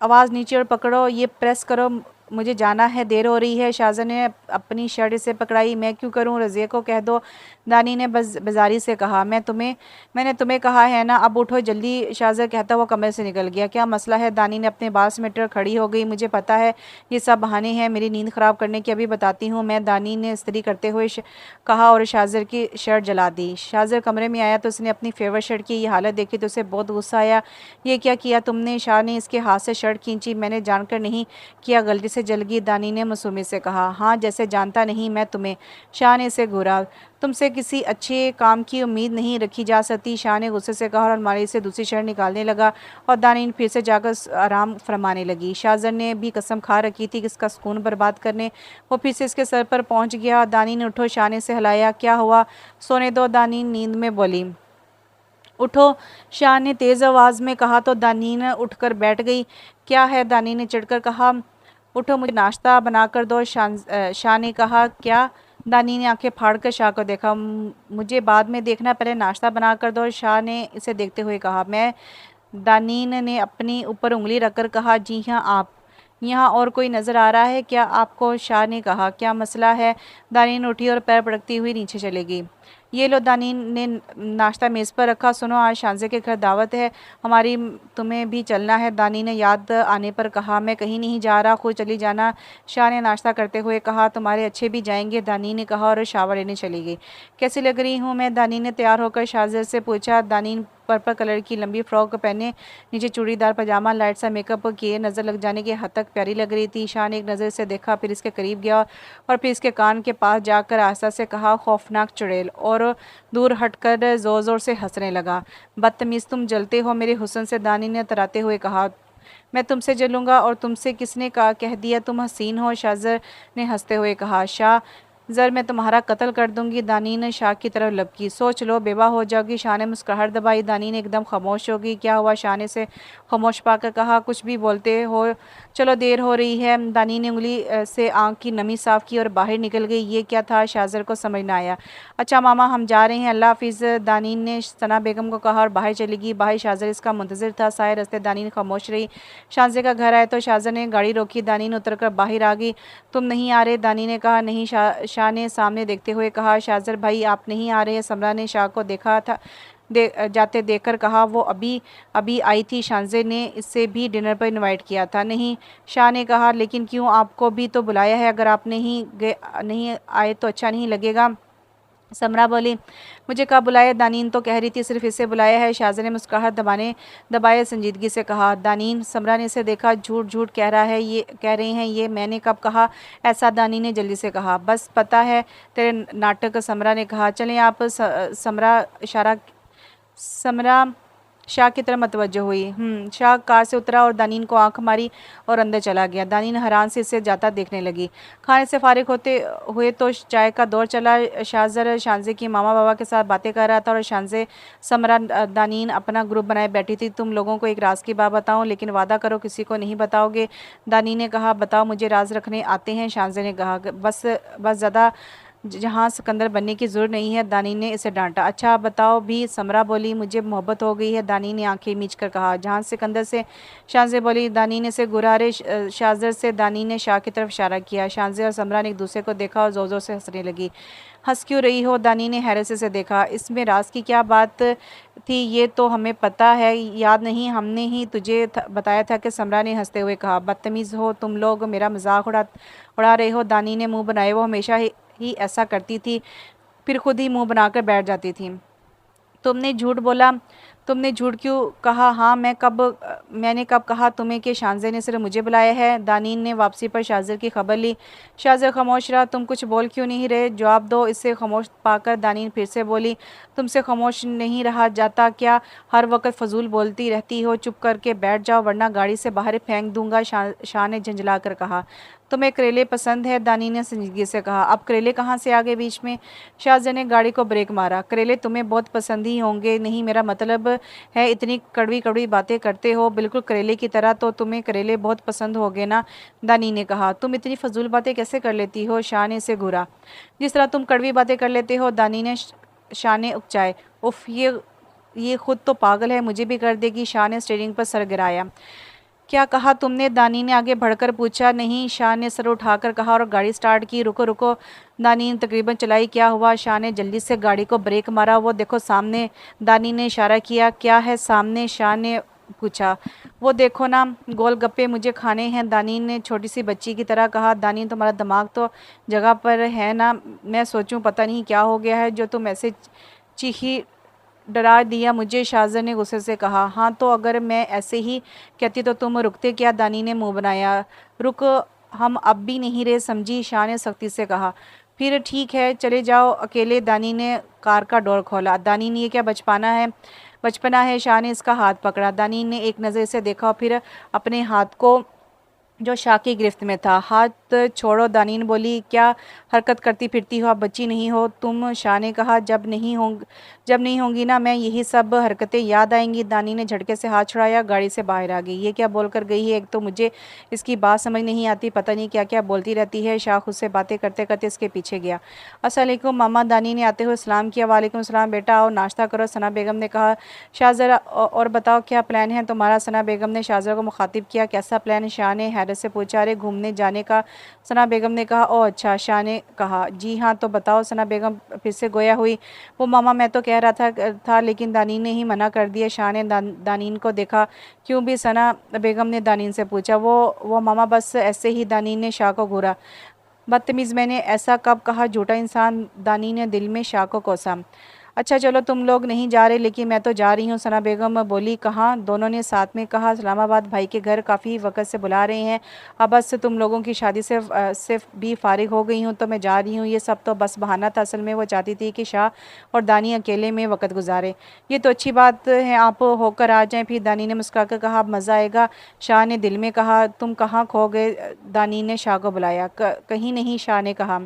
आवाज़ नीचे और पकड़ो, ये प्रेस करो, मुझे जाना है, देर हो रही है। शाहज़र ने अपनी शर्ट से पकड़ाई। मैं क्यों करूं, रज़िया को कह दो, दानी ने बेजारी से कहा। मैंने तुम्हें कहा है ना, अब उठो जल्दी, शाहज़र कहता हुआ कमरे से निकल गया। क्या मसला है, दानी ने अपने बाल समेटकर खड़ी हो गई। मुझे पता है ये सब बहाने हैं मेरी नींद ख़राब करने की, अभी बताती हूँ मैं, दानी ने इस्त्री करते हुए कहा और शाहज़र की शर्ट जला दी। शाहज़र कमरे में आया तो उसने अपनी फेवरेट शर्ट की ये हालत देखी तो उसे बहुत गुस्सा आया। ये क्या किया तुमने? शाह ने इसके हाथ से शर्ट खींची। मैंने जानकर नहीं किया, गलती से जल गई, दानी ने मासूमी से कहा। हाँ, जैसे जानता नहीं मैं तुम्हें, शाह ने इसे घूरा। तुमसे किसी अच्छे काम की उम्मीद नहीं रखी जा सकती, शाह ने गुस्से से कहा और अलमारी से दूसरी शर्ट निकालने लगा और दानी ने फिर से जाकर आराम फरमाने लगी। शाहज़र ने भी कसम खा रखी थी कि इसका सुकून बर्बाद करने। वो फिर से इसके सर पर पहुंच गया। दानी ने उठो, शाह ने से हिलाया। क्या हुआ? सोने दो, दानी नींद में बोली। उठो, शाह ने तेज़ आवाज़ में कहा तो दानी ने उठकर बैठ गई। क्या है, दानी ने चिढ़कर कहा। उठो, मुझे नाश्ता बना कर दो, शाह ने कहा। क्या? दानी ने आंखें फाड़कर शाह को देखा। मुझे बाद में देखना, पहले नाश्ता बना कर दो, शाह ने इसे देखते हुए कहा। मैं? दानीन ने अपनी ऊपर उंगली रखकर कहा। जी हाँ, आप। यहाँ और कोई नज़र आ रहा है क्या आपको? शाह ने कहा। क्या मसला है? दानीन उठी और पैर पटकती हुई नीचे चली गई। ये लो, दानीन ने नाश्ता मेज़ पर रखा। सुनो, आज शांजे के घर दावत है हमारी, तुम्हें भी चलना है, दानी ने याद आने पर कहा। मैं कहीं नहीं जा रहा, खुद चली जाना, शाह ने नाश्ता करते हुए कहा। तुम्हारे अच्छे भी जाएंगे, दानी ने कहा और शावर लेने चली गई। कैसी लग रही हूँ मैं? दानी ने तैयार होकर शाहज़र से पूछा। दानी पर्पल कलर की लंबी फ्रॉक पहने, नीचे चूड़ीदार पजामा, लाइट सा मेकअप किए, नज़र लग जाने की हद तक प्यारी लग रही थी। शाह ने एक नज़र से देखा, फिर इसके करीब गया और फिर इसके कान के पास जाकर आस्था से कहा, खौफनाक चुड़ैल, और दूर हटकर ज़ोर ज़ोर से हंसने लगा। बदतमीज़, तुम जलते हो मेरे हुस्न से, दानी ने तराते हुए कहा। मैं तुमसे जलूंगा? और तुमसे किसने कह दिया तुम हसीन हो? शाहज़र ने हंसते हुए कहा। शाह ज़र, मैं तुम्हारा कत्ल कर दूंगी, दानी ने शाह की तरफ लपकी। सोच लो, बेवा हो जाओगी, शाह ने मुस्कुराहट दबाई। दानी ने एकदम खामोश हो गई। क्या हुआ? शाह ने से खामोश पाकर कहा। कुछ भी बोलते हो, चलो देर हो रही है। दानी ने उंगली से आंख की नमी साफ की और बाहर निकल गई। ये क्या था? शाहज़र को समझ ना आया। अच्छा मामा, हम जा रहे हैं, अल्लाह हाफिज़, दानी ने सना बेगम को कहा और बाहर चली गई। बाहर शाहज़र इसका मुंतज़िर था। साए रस्ते दानी ने खामोश रही। शाहज़र का घर आए तो शाहज़र ने गाड़ी रोकी। दानी ने उतरकर बाहर आ गई। तुम नहीं आ रहे? दानी ने कहा। नहीं, शाह ने सामने देखते हुए कहा। शाहज़र भाई, आप नहीं आ रहे? समरा ने शाह को देखा था जाते देखकर कहा। वो अभी अभी आई थी, शाहज़र ने इससे भी डिनर पर इनवाइट किया था। नहीं, शाह ने कहा। लेकिन क्यों, आपको भी तो बुलाया है, अगर आप नहीं आए तो अच्छा नहीं लगेगा। समरा बोली। मुझे कब बुलाया? दानीन तो कह रही थी सिर्फ इसे बुलाया है। शाहज़र ने मुस्कुराहट दबाए संजीदगी से कहा। दानीन, समरा ने इसे देखा। झूठ झूठ कह रहा है, ये कह रहे हैं ये, मैंने कब कहा ऐसा? दानी ने जल्दी से कहा। बस पता है तेरे नाटक, समरा ने कहा। चलें आप, समरा शाह की तरफ मतवज्जो हुई। शाह कार से उतरा और दानीन को आंख मारी और अंदर चला गया। दानीन हैरान से इसे जाता देखने लगी। खाने से फारिग होते हुए तो चाय का दौर चला। शाहज़र शांजे की मामा बाबा के साथ बातें कर रहा था और शांजे, समरा, दानीन अपना ग्रुप बनाए बैठी थी। तुम लोगों को एक राज की बात बताऊं, लेकिन वादा करो किसी को नहीं बताओगे, दानी ने कहा। बताओ, मुझे राज रखने आते हैं, शांजे ने कहा। बस बस ज़्यादा जहाँ सिकंदर बनने की ज़रूरत नहीं है, दानी ने इसे डांटा। अच्छा बताओ भी, समरा बोली। मुझे मोहब्बत हो गई है, दानी ने आंखें मीच कर कहा। जहाँ सिकंदर से, शाहज़े बोली। दानी ने से गुरारे शाहज़र से, दानी ने शाह की तरफ इशारा किया। शाहज़े और समरा ने एक दूसरे को देखा और ज़ोर ज़ोर से हंसने लगी। हंस क्यों रही हो? दानी ने हैरत से देखा। इसमें राज की क्या बात थी? ये तो हमें पता है, याद नहीं? हमने ही तुझे बताया था कि, समरा ने हंसते हुए कहा। बदतमीज़ हो तुम लोग, मेरा मजाक उड़ा रहे हो, दानी ने मुंह बनाए। वो हमेशा ही ऐसा करती थी, फिर खुद ही मुंह बनाकर बैठ जाती थी। तुमने झूठ बोला। तुमने झूठ क्यों कहा? हाँ, मैंने कब कहा तुम्हें कि शाहज़र ने सिर्फ मुझे बुलाया है? दानीन ने वापसी पर शाहज़र की खबर ली। शाहज़र खामोश रहा। तुम कुछ बोल क्यों नहीं रहे? जवाब दो, इससे खामोश पाकर दानीन फिर से बोली। तुमसे खामोश नहीं रहा जाता क्या? हर वक्त फजूल बोलती रहती हो, चुप करके बैठ जाओ वरना गाड़ी से बाहर फेंक दूंगा, शाह ने झंझला कर कहा। तुम्हें करेले पसंद है? दानी ने संजीदगी से कहा। अब करेले कहाँ से आ गए बीच में? शाहज़र ने गाड़ी को ब्रेक मारा। करेले तुम्हें बहुत पसंद ही होंगे। नहीं, मेरा मतलब है, इतनी कड़वी कड़वी बातें करते हो बिल्कुल करेले की तरह, तो तुम्हें करेले बहुत पसंद होंगे ना, दानी ने कहा। तुम इतनी फजूल बातें कैसे कर लेती हो? शाह ने इसे घूरा। जिस तरह तुम कड़वी बातें कर लेते हो, दानी ने शाह ने उकचाए। उफ, ये ये खुद तो पागल है, मुझे भी कर देगी। शाह ने स्टीयरिंग पर सर गिराया। क्या कहा तुमने? दानी ने आगे बढ़कर पूछा। नहीं, शाह ने सर उठाकर कहा और गाड़ी स्टार्ट की। रुको रुको, दानी ने तकरीबन चलाई। क्या हुआ? शाह ने जल्दी से गाड़ी को ब्रेक मारा। वो देखो सामने, दानी ने इशारा किया। क्या है सामने? शाह ने पूछा। वो देखो ना, गोलगप्पे मुझे खाने हैं, दानी ने छोटी सी बच्ची की तरह कहा। दानी, तुम्हारा दिमाग तो जगह पर है ना? मैं सोचूं पता नहीं क्या हो गया है जो तुम ऐसे चीखी डरा दिया मुझे, शाहजर ने गुस्से से कहा। हाँ तो अगर मैं ऐसे ही कहती तो तुम रुकते क्या? दानी ने मुंह बनाया। रुक, हम अब भी नहीं रहे समझी, शाह ने सख्ती से कहा। फिर ठीक है, चले जाओ अकेले। दानी ने कार का डोर खोला। दानी ने, ये क्या बचपना है? बचपना है। शाह ने इसका हाथ पकड़ा। दानी ने एक नज़र से देखा, फिर अपने हाथ को जो शाह की गिरफ्त में था। हाथ छोड़ो, दानीन बोली। क्या हरकत करती फिरती हो? आप बच्ची नहीं हो तुम, शाह ने कहा। जब नहीं होंगी ना, मैं यही सब हरकतें याद आएंगी। दानी ने झटके से हाथ छुड़ाया, गाड़ी से बाहर आ गई। ये क्या बोलकर गई है? एक तो मुझे इसकी बात समझ नहीं आती, पता नहीं क्या क्या बोलती रहती है। शाह खुद से बातें करते करते इसके पीछे गया। अस्सलाम वालेकुम मामा, दानी ने आते हुए सलाम किया। वालेकुम सलाम बेटा, आओ नाश्ता करो, सना बेगम ने कहा। शाहजरा, और बताओ क्या प्लान है तुम्हारा? सना बेगम ने शाहजरा को मुखातिब किया। कैसा प्लान? शाह ने हैरत से पूछा। अरे घूमने जाने का, सना बेगम ने कहा। ओह अच्छा, शाह ने कहा। जी हाँ तो बताओ, सना बेगम फिर से गोया हुई। वो मामा, मैं तो कह रहा था लेकिन दानीन ने ही मना कर दिया। शाह ने दानीन को देखा। क्यों भी? सना बेगम ने दानीन से पूछा। वो मामा बस ऐसे ही, दानीन ने शाह को घूरा। बदतमीज़, मैंने ऐसा कब कहा? झूठा इंसान, दानी ने दिल में शाह को कोसा। अच्छा चलो, तुम लोग नहीं जा रहे लेकिन मैं तो जा रही हूँ, सना बेगम बोली। कहाँ? दोनों ने साथ में कहा। इस्लामाबाद, भाई के घर, काफ़ी वक्त से बुला रहे हैं। अब बस तुम लोगों की शादी से भी फारिग हो गई हूँ तो मैं जा रही हूँ। ये सब तो बस बहाना था, असल में वो चाहती थी कि शाह और दानी अकेले में वक्त गुजारे। ये तो अच्छी बात है, आप होकर आ जाएं। फिर दानी ने मुस्कुराकर कहा। अब मज़ा आएगा, शाह ने दिल में कहा। तुम कहाँ खो गए? दानी ने शाह को बुलाया। कहीं नहीं, शाह ने कहा।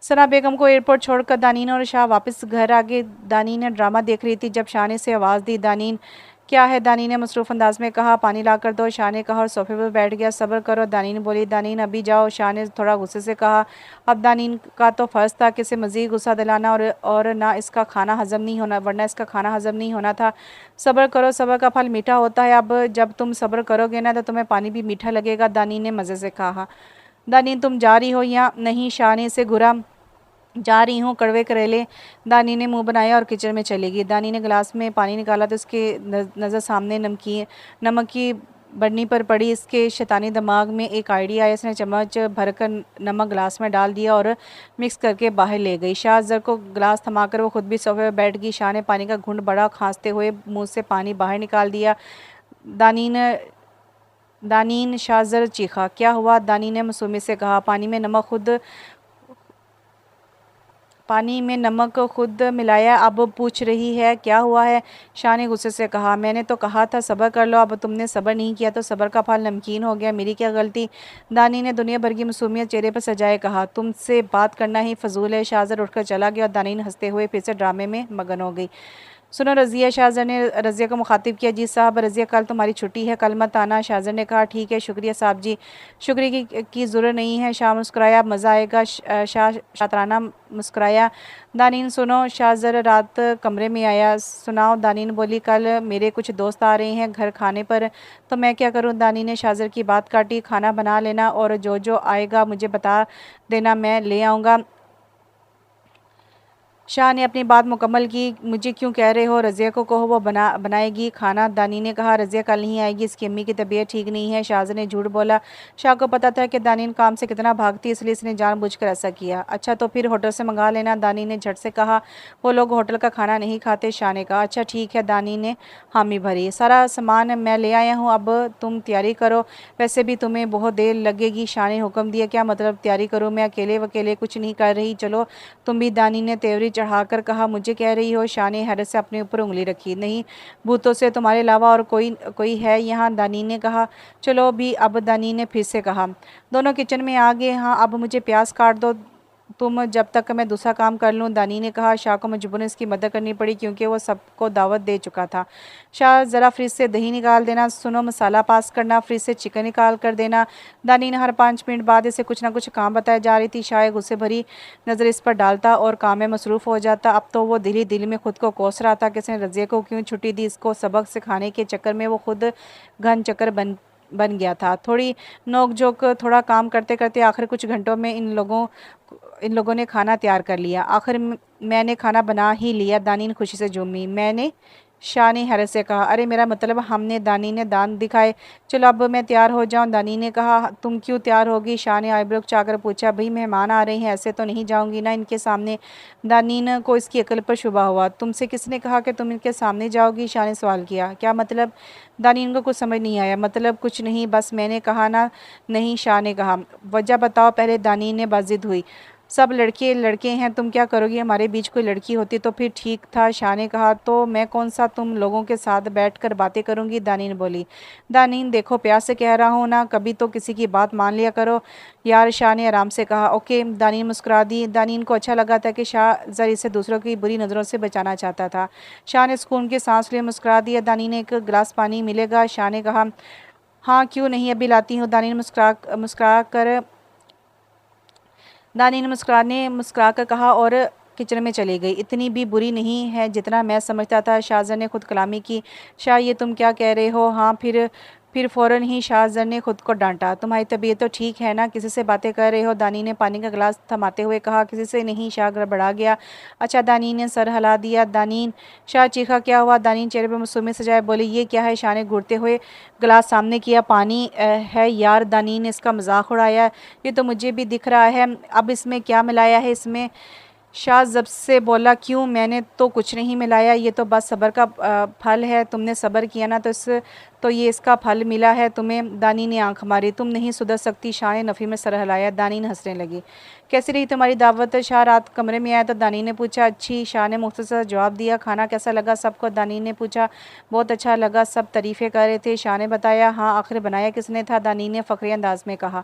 सना बेगम को एयरपोर्ट छोड़कर दानीन और शाह वापस घर आ गए। दानीन ड्रामा देख रही थी जब शाह ने से आवाज़ दी। दानीन, क्या है? दानी ने मसरूफ़ अंदाज में कहा। पानी ला कर दो, शाह ने कहा और सोफे पर बैठ गया। सब्र करो, दानीन बोली। दानीन, अभी जाओ, शाह ने थोड़ा गुस्से से कहा। अब दानीन का तो फ़र्ज़ था कि इसे मज़ीद गुस्सा दिलाना, और ना इसका खाना हज़म नहीं होना, वरना इसका खाना हज़म नहीं होना था। सब्र करो, सब्र का फल मीठा होता है। अब जब तुम सब्र करोगे ना तो तुम्हें पानी भी मीठा लगेगा, दानीन ने मज़े से कहा। दानीन, तुम जा रही हो या नहीं? शाह ने इसे घूरा। जा रही हूँ, कड़वे करेले, दानी ने मुंह बनाया और किचन में चली गई। दानी ने गिलास में पानी निकाला तो उसके नज़र सामने नमक की बढ़नी पर पड़ी। इसके शैतानी दिमाग में एक आइडिया आया। इसने चम्मच भरकर नमक गिलास में डाल दिया और मिक्स करके बाहर ले गई। शाह जर को गिलास थमाकर वो खुद भी सोफे पर बैठ गई। शाह ने पानी का घूंट बड़ा खांसते हुए मुंह से पानी बाहर निकाल दिया। दानीन दानीन, शाहजर चीखा। क्या हुआ? दानी ने मासूमी से कहा। पानी में नमक खुद मिलाया, अब पूछ रही है क्या हुआ है? शाह ने गुस्से से कहा। मैंने तो कहा था सब्र कर लो, अब तुमने सब्र नहीं किया तो सब्र का फल नमकीन हो गया। मेरी क्या गलती? दानी ने दुनिया भर की मासूमियत चेहरे पर सजाए कहा। तुमसे बात करना ही फजूल है। शाहजर उठकर चला गया और दानी हंसते हुए फिर से ड्रामे में मगन हो गई। सुनो रज़िया, शाहजर ने रज़िया को मुखातिब किया। जी साहब, रज़िया कल तुम्हारी छुट्टी है, कल मत आना। शाहजर ने कहा। ठीक है, शुक्रिया साहब जी। शुक्रिया की ज़रूरत नहीं है, शाह मुस्कुराया। अब मज़ा आएगा, शाह शातराना मुस्कुराया। दानीन, सुनो, शाहजर रात कमरे में आया। सुनाओ, दानीन बोली। कल मेरे कुछ दोस्त आ रहे हैं घर खाने पर, तो मैं क्या करूं? दानी ने शाहजर की बात काटी। खाना बना लेना और जो जो आएगा मुझे बता देना, मैं ले आऊँगा। शाह ने अपनी बात मुकम्मल की। मुझे क्यों कह रहे हो? रज़िया को कहो, वो बनाएगी खाना। दानी ने कहा। रज़िया कल नहीं आएगी, इसकी अम्मी की तबीयत ठीक नहीं है। शाहजर ने झूठ बोला। शाह को पता था कि दानीन काम से कितना भागती, इसलिए इसने जानबूझकर ऐसा किया। अच्छा तो फिर होटल से मंगा लेना, दानी ने झट से कहा। वो लोग होटल का खाना नहीं खाते, शाह ने कहा। अच्छा ठीक है, दानी ने हामी भरी। सारा सामान मैं ले आया हूँ, अब तुम तैयारी करो। वैसे भी तुम्हें बहुत देर लगेगी, शाह ने हुक्म दिया। क्या मतलब तैयारी करूँ? मैं अकेले वकेले कुछ नहीं कर रही, चलो तुम भी, दानी ने तेवरी चढ़ाकर कहा। मुझे कह रही हो? शाह ने हैरत से अपने ऊपर उंगली रखी। नहीं, भूतों से तुम्हारे अलावा और कोई कोई है यहाँ? दानी ने कहा। चलो भी, अब दानी ने फिर से कहा। दोनों किचन में आ गए। हाँ, अब मुझे प्याज काट दो, तुम जब तक मैं दूसरा काम कर लूँ। दानी ने कहा। शाह को मजबूरन इसकी मदद करनी पड़ी क्योंकि वो सबको दावत दे चुका था। शाह ज़रा फ्रिज से दही निकाल देना, सुनो मसाला पास करना, फ्रिज से चिकन निकाल कर देना। दानी ने हर 5 मिनट बाद इसे कुछ ना कुछ काम बताया जा रही थी। शाह गुस्से भरी नज़र इस पर डालता और काम में मसरूफ़ हो जाता। अब तो वो दिल ही दिल में खुद को कोस रहा था कि इसने रज़िया को क्यों छुट्टी दी। इसको सबक सिखाने के चक्कर में वो खुद घन चक्कर बन गया था। थोड़ी नोक झोंक, थोड़ा काम करते करते आखिर कुछ घंटों में इन लोगों ने खाना तैयार कर लिया। आखिर मैंने खाना बना ही लिया। दानी ने खुशी से झूमी। मैंने? शाह ने हैरत से कहा। अरे मेरा मतलब हमने। दानी ने दांत दिखाए। चलो अब मैं तैयार हो जाऊं। दानी ने कहा। तुम क्यों तैयार होगी? शाह ने आईब्रो चाकर पूछा। भाई मेहमान आ रहे हैं, ऐसे तो नहीं जाऊंगी ना इनके सामने। दानीन को इसकी अकल पर शुबा हुआ। तुमसे किसने कहा कि तुम इनके सामने जाओगी? शाह ने सवाल किया। क्या मतलब? दानीन को कुछ समझ नहीं आया। मतलब कुछ नहीं, बस मैंने कहा ना। नहीं, शाह ने कहा। वजह बताओ पहले। दानीन ने बाजिद हुई। सब लड़के लड़के हैं, तुम क्या करोगी? हमारे बीच कोई लड़की होती तो फिर ठीक था। शाह ने कहा। तो मैं कौन सा तुम लोगों के साथ बैठकर बातें करूंगी? दानीन बोली। दानीन देखो, प्यार से कह रहा हूँ ना, कभी तो किसी की बात मान लिया करो यार। शाह ने आराम से कहा। ओके। दानीन मुस्कुरा दी। दानीन को अच्छा लगा था कि शाह जरी से दूसरों की बुरी नज़रों से बचाना चाहता था। शाह ने सुकून की सांस लिए मुस्कुरा दिया। दानीन ने एक गिलास पानी मिलेगा? शाह ने कहा। हाँ क्यों नहीं, अभी लाती हूँ। दानी ने मुस्कुरा कर कहा और किचन में चली गई। इतनी भी बुरी नहीं है जितना मैं समझता था। शाहजर ने खुद कलामी की। शाह ये तुम क्या कह रहे हो? हाँ फिर फ़ौरन ही शाहजर ने खुद को डांटा। तुम्हारी तबीयत तो ठीक है ना? किसी से बातें कर रहे हो? दानी ने पानी का गिलास थमाते हुए कहा। किसी से नहीं। शाह गड़बड़ा गया। अच्छा। दानी ने सर हिला दिया। दानीन। शाह चीखा। क्या हुआ? दानी चेहरे पर मासूमियत सजाए बोली। ये क्या है? शाह ने घूरते हुए गिलास सामने किया। पानी है यार। दानी ने इसका मजाक उड़ाया। ये तो मुझे भी दिख रहा है। अब इसमें क्या मिलाया है? इसमें? शाह जब से बोला। क्यों? मैंने तो कुछ नहीं मिलाया। ये तो बस सब्र का फल है। तुमने सब्र किया ना, तो ये इसका फल मिला है तुम्हें। दानी ने आंख मारी। तुम नहीं सुधर सकती। शाह ने नफ़ी में सर हिलाया। दानी ने हंसने लगी। कैसी रही तुम्हारी दावत? शाह रात कमरे में आया तो दानी ने पूछा। अच्छी। शाह ने मुख्तसर जवाब दिया। खाना कैसा लगा सबको? दानी ने पूछा। बहुत अच्छा लगा, सब तारीफ़ें कर रहे थे। शाह ने बताया। हाँ आखिर बनाया किसने था? दानी ने फ़खरी अंदाज में कहा।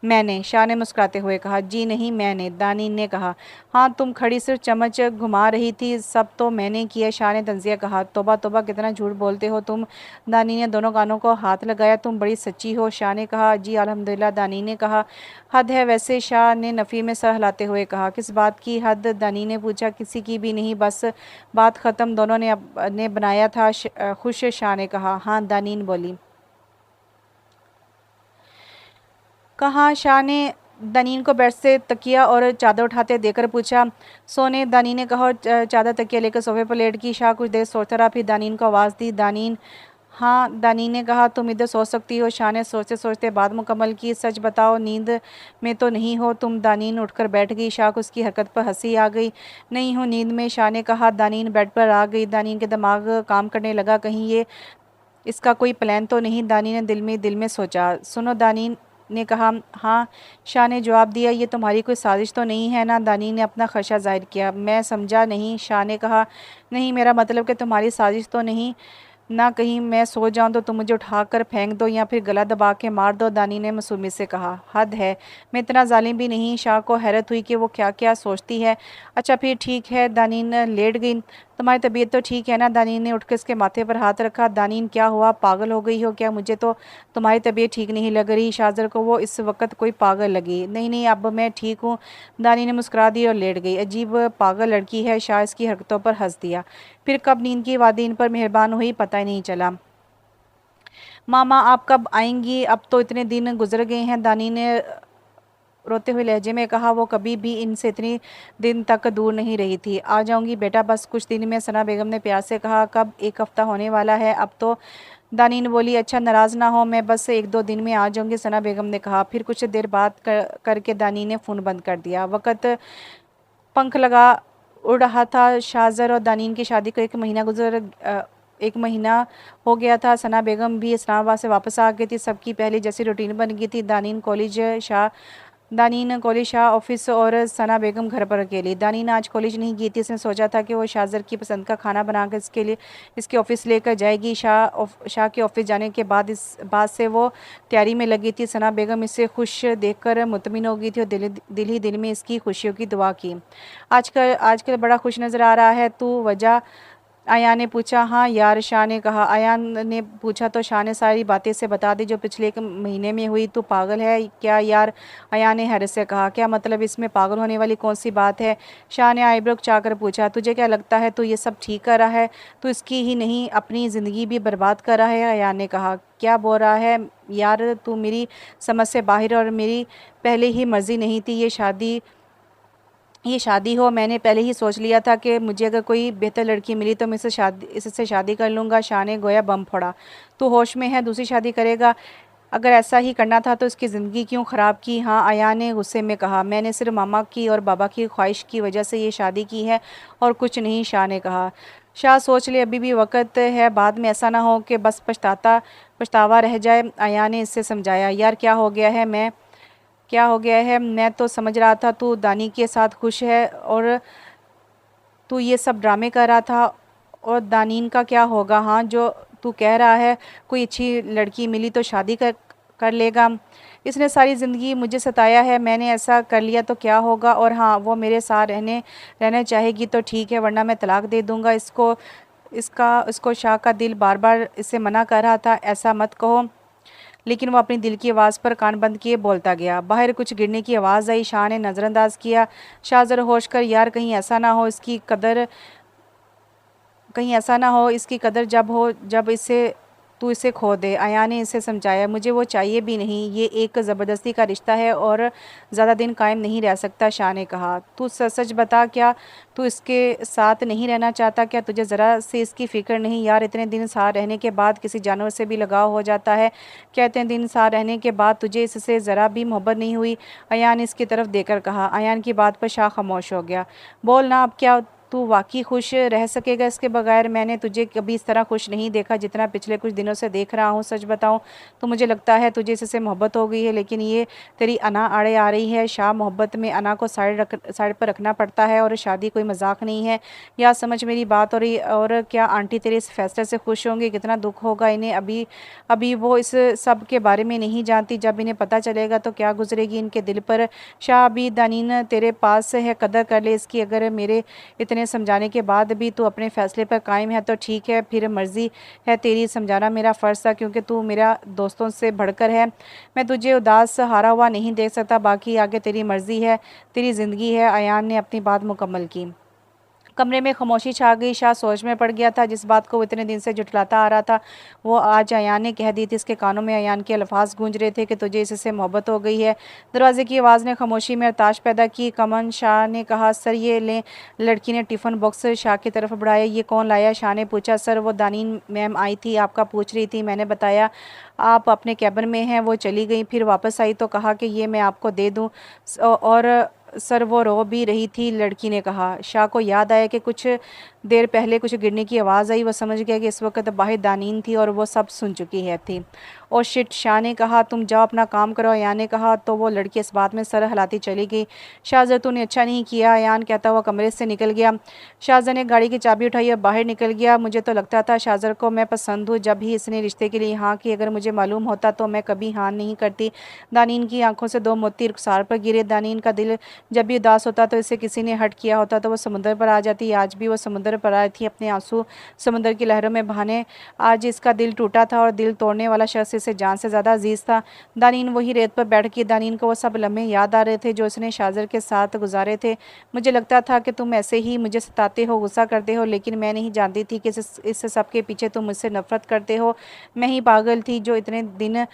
मैंने। शाह ने मुस्कुराते हुए कहा। जी नहीं, मैंने। दानी ने कहा। हाँ तुम खड़ी सिर्फ चम्मच घुमा रही थी, सब तो मैंने किया। शाह ने तंजिया कहा। तौबा तौबा, कितना झूठ बोलते हो तुम। दानी ने दोनों कानों को हाथ लगाया। तुम बड़ी सच्ची हो। शाह ने कहा। जी अल्हम्दुलिल्लाह। दानी ने कहा। हद है वैसे। शाह ने नफ़ी में सर हिलाते हुए कहा। किस बात की हद? दानी ने पूछा। किसी की भी नहीं, बस बात ख़त्म। दोनों ने बनाया था। खुश? शाह ने कहा। हाँ। दानीन बोली। कहाँ? शाह ने दानीन को बेड से तकिया और चादर उठाते देकर पूछा। सोने? दानी ने कहा और चादर तकिया लेकर सोफे पर लेट गई। शाह कुछ देर सोचता रहा, फिर दानीन को आवाज़ दी। दानीन। हाँ। दानी ने कहा। तुम इधर सो सकती हो। शाह ने सोचते सोचते बात मुकम्मल की। सच बताओ, नींद में तो नहीं हो तुम? दानीन उठकर बैठ गई। शाह को उसकी हरकत पर हंसी आ गई। नहीं हूँ नींद में। शाह ने कहा। दानीन बेड पर आ गई। दानीन के दिमाग काम करने लगा। कहीं ये इसका कोई प्लान तो नहीं? दानी ने दिल में सोचा। सुनो, दानी ने कहा। हाँ। शाह ने जवाब दिया। ये तुम्हारी कोई साजिश तो नहीं है ना? दानी ने अपना खदशा जाहिर किया। मैं समझा नहीं। शाह ने कहा। नहीं, मेरा मतलब कि तुम्हारी साजिश तो नहीं ना? कहीं मैं सो जाऊं तो तुम मुझे उठाकर फेंक दो या फिर गला दबा के मार दो। दानी ने मासूमियत से कहा। हद है, मैं इतना जालिम भी नहीं। शाह को हैरत हुई कि वो क्या क्या सोचती है। अच्छा फिर ठीक है। दानी ने लेट गई। तुम्हारी तबीयत तो ठीक है ना? दानी ने उठकर इसके माथे पर हाथ रखा। दानीन क्या हुआ? पागल हो गई हो क्या? मुझे तो तुम्हारी तबीयत ठीक नहीं लग रही। शाहजर को वो इस वक्त कोई पागल लगी। नहीं नहीं, अब मैं ठीक हूँ। दानी ने मुस्कुरा दी और लेट गई। अजीब पागल लड़की है। शाह इसकी हरकतों पर हंस दिया। फिर कब नींद की वादी इन पर मेहरबान हुई, पता ही नहीं चला। मामा आप कब आएंगी? अब तो इतने दिन गुजर गए हैं। दानी ने रोते हुए लहजे में कहा। वो कभी भी इनसे इतनी दिन तक दूर नहीं रही थी। आ जाऊंगी बेटा, बस कुछ दिन में। सना बेगम ने प्यार से कहा। कब? एक हफ्ता होने वाला है अब तो। दानी ने बोली। अच्छा नाराज़ ना हो, मैं बस 1-2 दिन में आ जाऊंगी। सना बेगम ने कहा। फिर कुछ देर बात करके दानी ने फ़ोन बंद कर दिया। वक़्त पंख लगा उड़ रहा था। शाहजर और दानीन की शादी को 1 महीना हो गया था। सना बेगम भी इस्लामाबाद से वापस आ गई थी। सबकी पहले जैसी रूटीन बन गई थी। दानीन college, Shah दानीन college Shah office और सना बेगम घर पर अकेली। दानीन आज कॉलेज नहीं गई थी। इसने सोचा था कि वो शाहजर की पसंद का खाना बनाकर इसके ऑफिस लेकर जाएगी। शाह के ऑफिस जाने के बाद इस बात से वो तैयारी में लगी थी। सना बेगम इसे खुश देखकर मुतमिन हो गई थी और दिल ही दिल में इसकी खुशियों की दुआ की। आजकल आजकल बड़ा खुश नज़र आ रहा है तू, वजह? आया ने पूछा। हाँ यार, शाह ने कहा। आयान ने पूछा तो शाह ने सारी बातें से बता दी जो पिछले एक महीने में हुई। तू पागल है क्या यार? आया ने हैरत से कहा। क्या मतलब? इसमें पागल होने वाली कौन सी बात है? शाह ने आईब्रो चाकर पूछा। तुझे क्या लगता है तू ये सब ठीक कर रहा है? तू इसकी ही नहीं अपनी ज़िंदगी भी बर्बाद कर रहा है। आया ने कहा। क्या बोल रहा है यार तू? मेरी समझ से बाहर, और मेरी पहले ही मर्जी नहीं थी ये शादी हो। मैंने पहले ही सोच लिया था कि मुझे अगर कोई बेहतर लड़की मिली तो मैं इससे शादी कर लूँगा। शाह ने गोया बम फोड़ा। तू होश में है? दूसरी शादी करेगा? अगर ऐसा ही करना था तो इसकी ज़िंदगी क्यों ख़राब की? हाँ, आया ने गुस्से में कहा। मैंने सिर्फ मामा की और बाबा की ख्वाहिश की वजह से ये शादी की है और कुछ नहीं, शाह ने कहा। शाह सोच ले, अभी भी वक्त है, बाद में ऐसा ना हो कि बस पछतावा रह जाए। आया ने इससे समझाया। यार क्या हो गया है? मैं तो समझ रहा था तू दानी के साथ खुश है और तू ये सब ड्रामे कर रहा था। और दानीन का क्या होगा? हाँ, जो तू कह रहा है कोई अच्छी लड़की मिली तो शादी कर लेगा। इसने सारी ज़िंदगी मुझे सताया है, मैंने ऐसा कर लिया तो क्या होगा? और हाँ, वो मेरे साथ रहने चाहेगी तो ठीक है, वरना मैं तलाक दे दूँगा इसको। शाह का दिल बार बार इसे मना कर रहा था ऐसा मत कहो, लेकिन वो अपनी दिल की आवाज़ पर कान बंद किए बोलता गया। बाहर कुछ गिरने की आवाज़ आई। शाह ने नज़रअंदाज किया। शाह ज़रा होश कर। यार कहीं ऐसा ना हो इसकी कदर जब तू इसे खो दे। आया ने इसे समझाया। मुझे वो चाहिए भी नहीं, ये एक ज़बरदस्ती का रिश्ता है और ज़्यादा दिन कायम नहीं रह सकता। शाह ने कहा। तू सच सच बता, क्या तू इसके साथ नहीं रहना चाहता? क्या तुझे ज़रा से इसकी फ़िक्र नहीं? यार, इतने दिन साथ रहने के बाद किसी जानवर से भी लगाव हो जाता है। क्या इतने दिन साथ रहने के बाद तुझे इससे ज़रा भी मोहब्बत नहीं हुई? आयान ने इसकी तरफ देकर कहा। आयान की बात पर शाह खामोश हो गया। बोल ना, अब क्या तू वाकई खुश रह सकेगा इसके बगैर? मैंने तुझे कभी इस तरह खुश नहीं देखा जितना पिछले कुछ दिनों से देख रहा हूँ। सच बताऊँ तो मुझे लगता है तुझे इससे मोहब्बत हो गई है, लेकिन ये तेरी अना आड़े आ रही है। शाह, मोहब्बत में अना को साइड पर रखना पड़ता है और शादी कोई मजाक नहीं है। या समझ मेरी बात। और क्या आंटी तेरे इस फैसले से खुश होंगे? कितना दुख होगा इन्हें। अभी अभी वो इस सब के बारे में नहीं जानती, जब इन्हें पता चलेगा तो क्या गुजरेगी इनके दिल पर। शाह, अभी दानीन तेरे पास है, कदर कर ले इसकी। अगर मेरे इतने समझाने के बाद भी तू अपने फैसले पर कायम है तो ठीक है, फिर मर्जी है तेरी। समझाना मेरा फ़र्ज़ था क्योंकि तू मेरा दोस्तों से बढ़कर है। मैं तुझे उदास हारा हुआ नहीं देख सकता। बाकी आगे तेरी मर्ज़ी है, तेरी ज़िंदगी है। आयान ने अपनी बात मुकम्मल की। कमरे में खामोशी छा गई। शाह सोच में पड़ गया था। जिस बात को वो इतने दिन से जुटलाता आ रहा था वो आज अयान ने कह दी थी। इसके कानों में अयान के अल्फाज गूंज रहे थे कि तुझे इससे मोहब्बत हो गई है। दरवाजे की आवाज़ ने खामोशी में ताश पैदा की। कमन, शाह ने कहा। सर, ये लें। लड़की ने टिफ़िन बॉक्स शाह की तरफ बढ़ाया। ये कौन लाया? शाह ने पूछा। सर, वो दानीन मैम आई थी, आपका पूछ रही थी। मैंने बताया आप अपने कैबिन में हैं। वो चली गई, फिर वापस आई तो कहा कि ये मैं आपको दे दूँ। और सर, वो रो भी रही थी, लड़की ने कहा। शाह को याद आया कि कुछ देर पहले कुछ गिरने की आवाज़ आई। वो समझ गया कि इस वक्त बाहर दानीन थी और वो सब सुन चुकी है थी। और शिट, शाह ने कहा। तुम जाओ अपना काम करो, अयान ने कहा। तो वो लड़की इस बात में सर हिलाती चली गई। शाहजर, तूने अच्छा नहीं किया, अयान कहता हुआ कमरे से निकल गया। शाहजर ने गाड़ी की चाबी उठाई और बाहर निकल गया। मुझे तो लगता था शाहजर को मैं पसंद हूँ जब ही इसने रिश्ते के लिए हाँ की। अगर मुझे मालूम होता तो मैं कभी हाँ नहीं करती। दानीन की आंखों से दो मोती रुखसार पर गिरे। दानीन का दिल जब भी उदास होता तो इसे किसी ने हट किया होता तो वो समुद्र पर आ जाती। आज भी वो समुद्र पर आई थी, अपने आंसू समुद्र की लहरों में बहाने। आज इसका दिल टूटा था और दिल तोड़ने वाला शख्स इसे जान से ज़्यादा अजीज था। दानीन वही रेत पर बैठ के दानीन को वो सब लम्हे याद आ रहे थे जो उसने शाहजर के साथ गुजारे थे। मुझे लगता था कि तुम ऐसे ही मुझे सताते हो, गुस्सा करते हो, लेकिन मैं नहीं जानती थी कि इस सब के पीछे तुम मुझसे नफरत करते हो। मैं ही पागल थी जो इतने दिन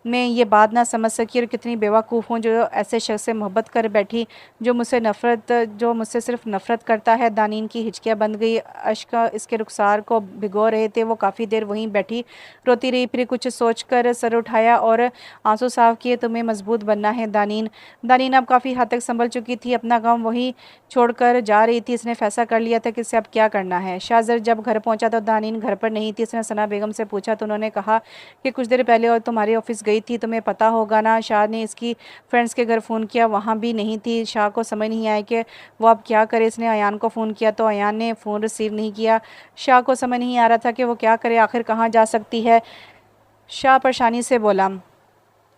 मैं ये बात ना समझ सकी, और कितनी बेवकूफ़ हूँ जो ऐसे शख्स से मोहब्बत कर बैठी जो मुझसे सिर्फ नफ़रत करता है। दानीन की हिचकियाँ बंद गई। अश्क इसके रुखसार को भिगो रहे थे। वो काफ़ी देर वहीं बैठी रोती रही, फिर कुछ सोचकर सर उठाया और आंसू साफ किए। तुम्हें मजबूत बनना है दानीन। दानीन अब काफ़ी हद तक संभल चुकी थी। अपना गम वहीं छोड़कर जा रही थी। इसने फैसला कर लिया था कि इसे अब क्या करना है। शाहजर जब घर पहुंचा तो दानीन घर पर नहीं थी। इसने सना बेगम से पूछा तो उन्होंने कहा कि कुछ देर पहले और तुम्हारे ऑफिस गई गई थी, तुम्हें पता होगा ना। शाह ने इसकी फ्रेंड्स के घर फ़ोन किया, वहाँ भी नहीं थी। शाह को समझ नहीं आया कि वो अब क्या करे। इसने अयान को फ़ोन किया तो अयान ने फ़ोन रिसीव नहीं किया। शाह को समझ नहीं आ रहा था कि वो क्या करे, आखिर कहाँ जा सकती है। शाह परेशानी से बोला,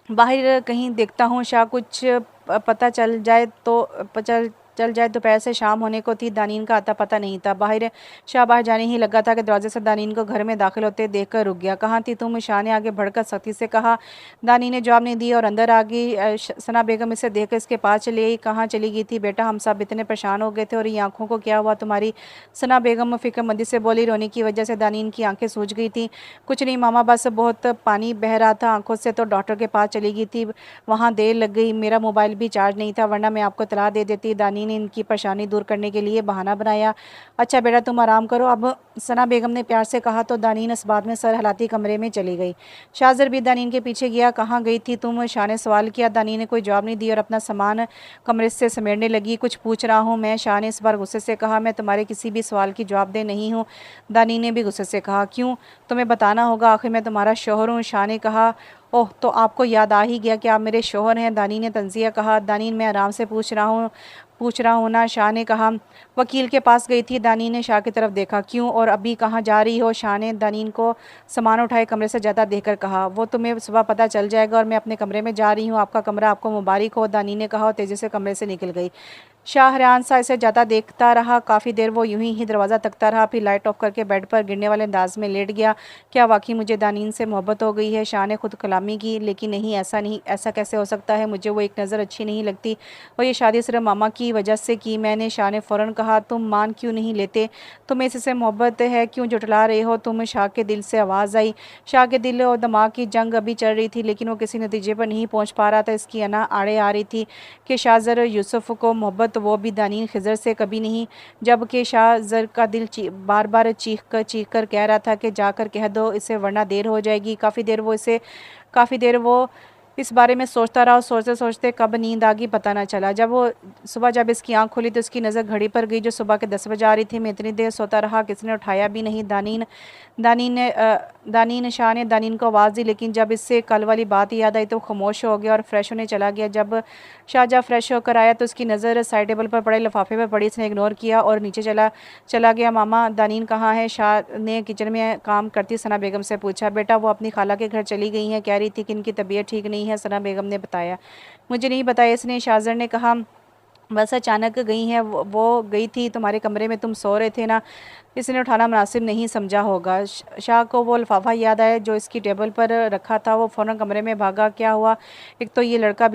बाहर कहीं देखता हूँ शाह, कुछ पता चल जाए तो चल जाए। दोपहर से शाम होने को थी, दानीन का आता पता नहीं था। शाह बाहर जाने ही लगा था कि दरवाजे से दानीन को घर में दाखिल होते देखकर रुक गया। कहाँ थी तुम? शाह ने आगे बढ़कर सख्ती से कहा। दानी ने जवाब नहीं दिया और अंदर आ गई। सना बेगम इसे देखकर इसके पास चली आई। कहाँ चली गई थी बेटा? हम सब इतने परेशान हो गए थे। और ये आंखों को क्या हुआ तुम्हारी? सना बेगम फिक्रमंदी से बोली। रोने की वजह से दानीन की आंखें सूज गई थी। कुछ नहीं मामा, बस बहुत पानी बह रहा था आंखों से, तो डॉक्टर के पास चली गई थी, वहाँ देर लग गई। मेरा मोबाइल भी चार्ज नहीं था, वरना मैं आपको इत्तला दे देती। दानी ने इनकी परेशानी दूर करने के लिए बहाना बनाया। अच्छा बेटा तुम आराम करो अब, सना बेगम ने प्यार से कहा तो दानीन इस बात में सर हिलाती कमरे में चली गई। शाहजर भी दानीन के पीछे गया। कहाँ गई थी तुम? शाह ने सवाल किया। दानीन ने कोई जवाब नहीं दिया और अपना सामान कमरे से समेटने लगी। कुछ पूछ रहा हूँ मैं, शाह ने इस बार गुस्से से कहा। मैं तुम्हारे किसी भी सवाल की जवाब दे नहीं हूँ, दानीन ने भी गुस्से से कहा। क्यों? तुम्हें बताना होगा, आखिर मैं तुम्हारा शौहर हूँ। शाह ने कहा। ओह, तो आपको याद आ ही गया कि आप मेरे शौहर हैं, दानी ने तंजिया कहा। दानी, मैं आराम से पूछ रहा हूँ ना, शाह ने कहा। वकील के पास गई थी, दानी ने शाह की तरफ देखा। क्यों और अभी कहाँ जा रही हो? शाह ने दानीन को सामान उठाए कमरे से जाता देखकर कहा। वो तुम्हें सुबह पता चल जाएगा और मैं अपने कमरे में जा रही हूँ। आपका कमरा आपको मुबारक हो, दानी ने कहा और तेज़ी से कमरे से निकल गई। शाह हैरान सा इसे जाता देखता रहा। काफ़ी देर वो यूं ही दरवाज़ा तकता रहा, फिर लाइट ऑफ करके बेड पर गिरने वाले अंदाज में लेट गया। क्या वाकई मुझे दानीन से मोहब्बत हो गई है? शाह ने खुद कलामी की। लेकिन नहीं, ऐसा कैसे हो सकता है? मुझे वो एक नज़र अच्छी नहीं लगती और ये शादी सिर्फ मामा की वजह से की मैंने। शाह ने फ़ौरन कहा। तुम मान क्यों नहीं लेते? तुम्हें इससे मोहब्बत है, क्यों जुटला रहे हो तुम? शाह के दिल से आवाज़ आई। शाह के दिल और दिमाग की जंग अभी चल रही थी, लेकिन वो किसी नतीजे पर नहीं पहुँच पा रहा था। इसकी अना आड़े आ रही थी कि शाहजर यूसुफ को मोहब्बत, वो भी दानीन खिज़र से, कभी नहीं। जबकि शाहजर का दिल बार बार चीख कर कह रहा था कि जाकर कह दो इसे, वरना देर हो जाएगी। काफ़ी देर वो इस बारे में सोचता रहा और सोचते सोचते कब नींद आ गई पता ना चला। जब इसकी आंख खुली तो उसकी नज़र घड़ी पर गई जो सुबह के 10 बजे आ रही थी। मैं इतनी देर सोता रहा, किसी ने उठाया भी नहीं। दानीन शाह ने दानीन को आवाज़ दी, लेकिन जब इससे कल वाली बात याद आई तो खामोश हो गया और फ्रेश होने चला गया। जब फ्रेश होकर आया तो उसकी नज़र साइड टेबल पर पड़े लिफाफे पर पड़ी। इसने इग्नोर किया और नीचे चला गया। मामा, दानीन कहाँ है? शाह ने किचन में काम करती सना बेगम से पूछा। बेटा वो अपनी खाला के घर चली गई हैं, कह रही थी कि इनकी तबीयत ठीक नहीं है, सना बेगम ने बताया। मुझे नहीं बताया इसने, शाहजर ने कहा। बस अचानक गई हैं, वो गई थी तुम्हारे कमरे में, तुम सो रहे थे ना, इसने उठाना मुनासिब नहीं समझा होगा। शाह को वो लिफाफा याद आया जो इसकी टेबल पर रखा था। वो फ़ौरन कमरे में भागा। क्या हुआ? एक तो ये लड़का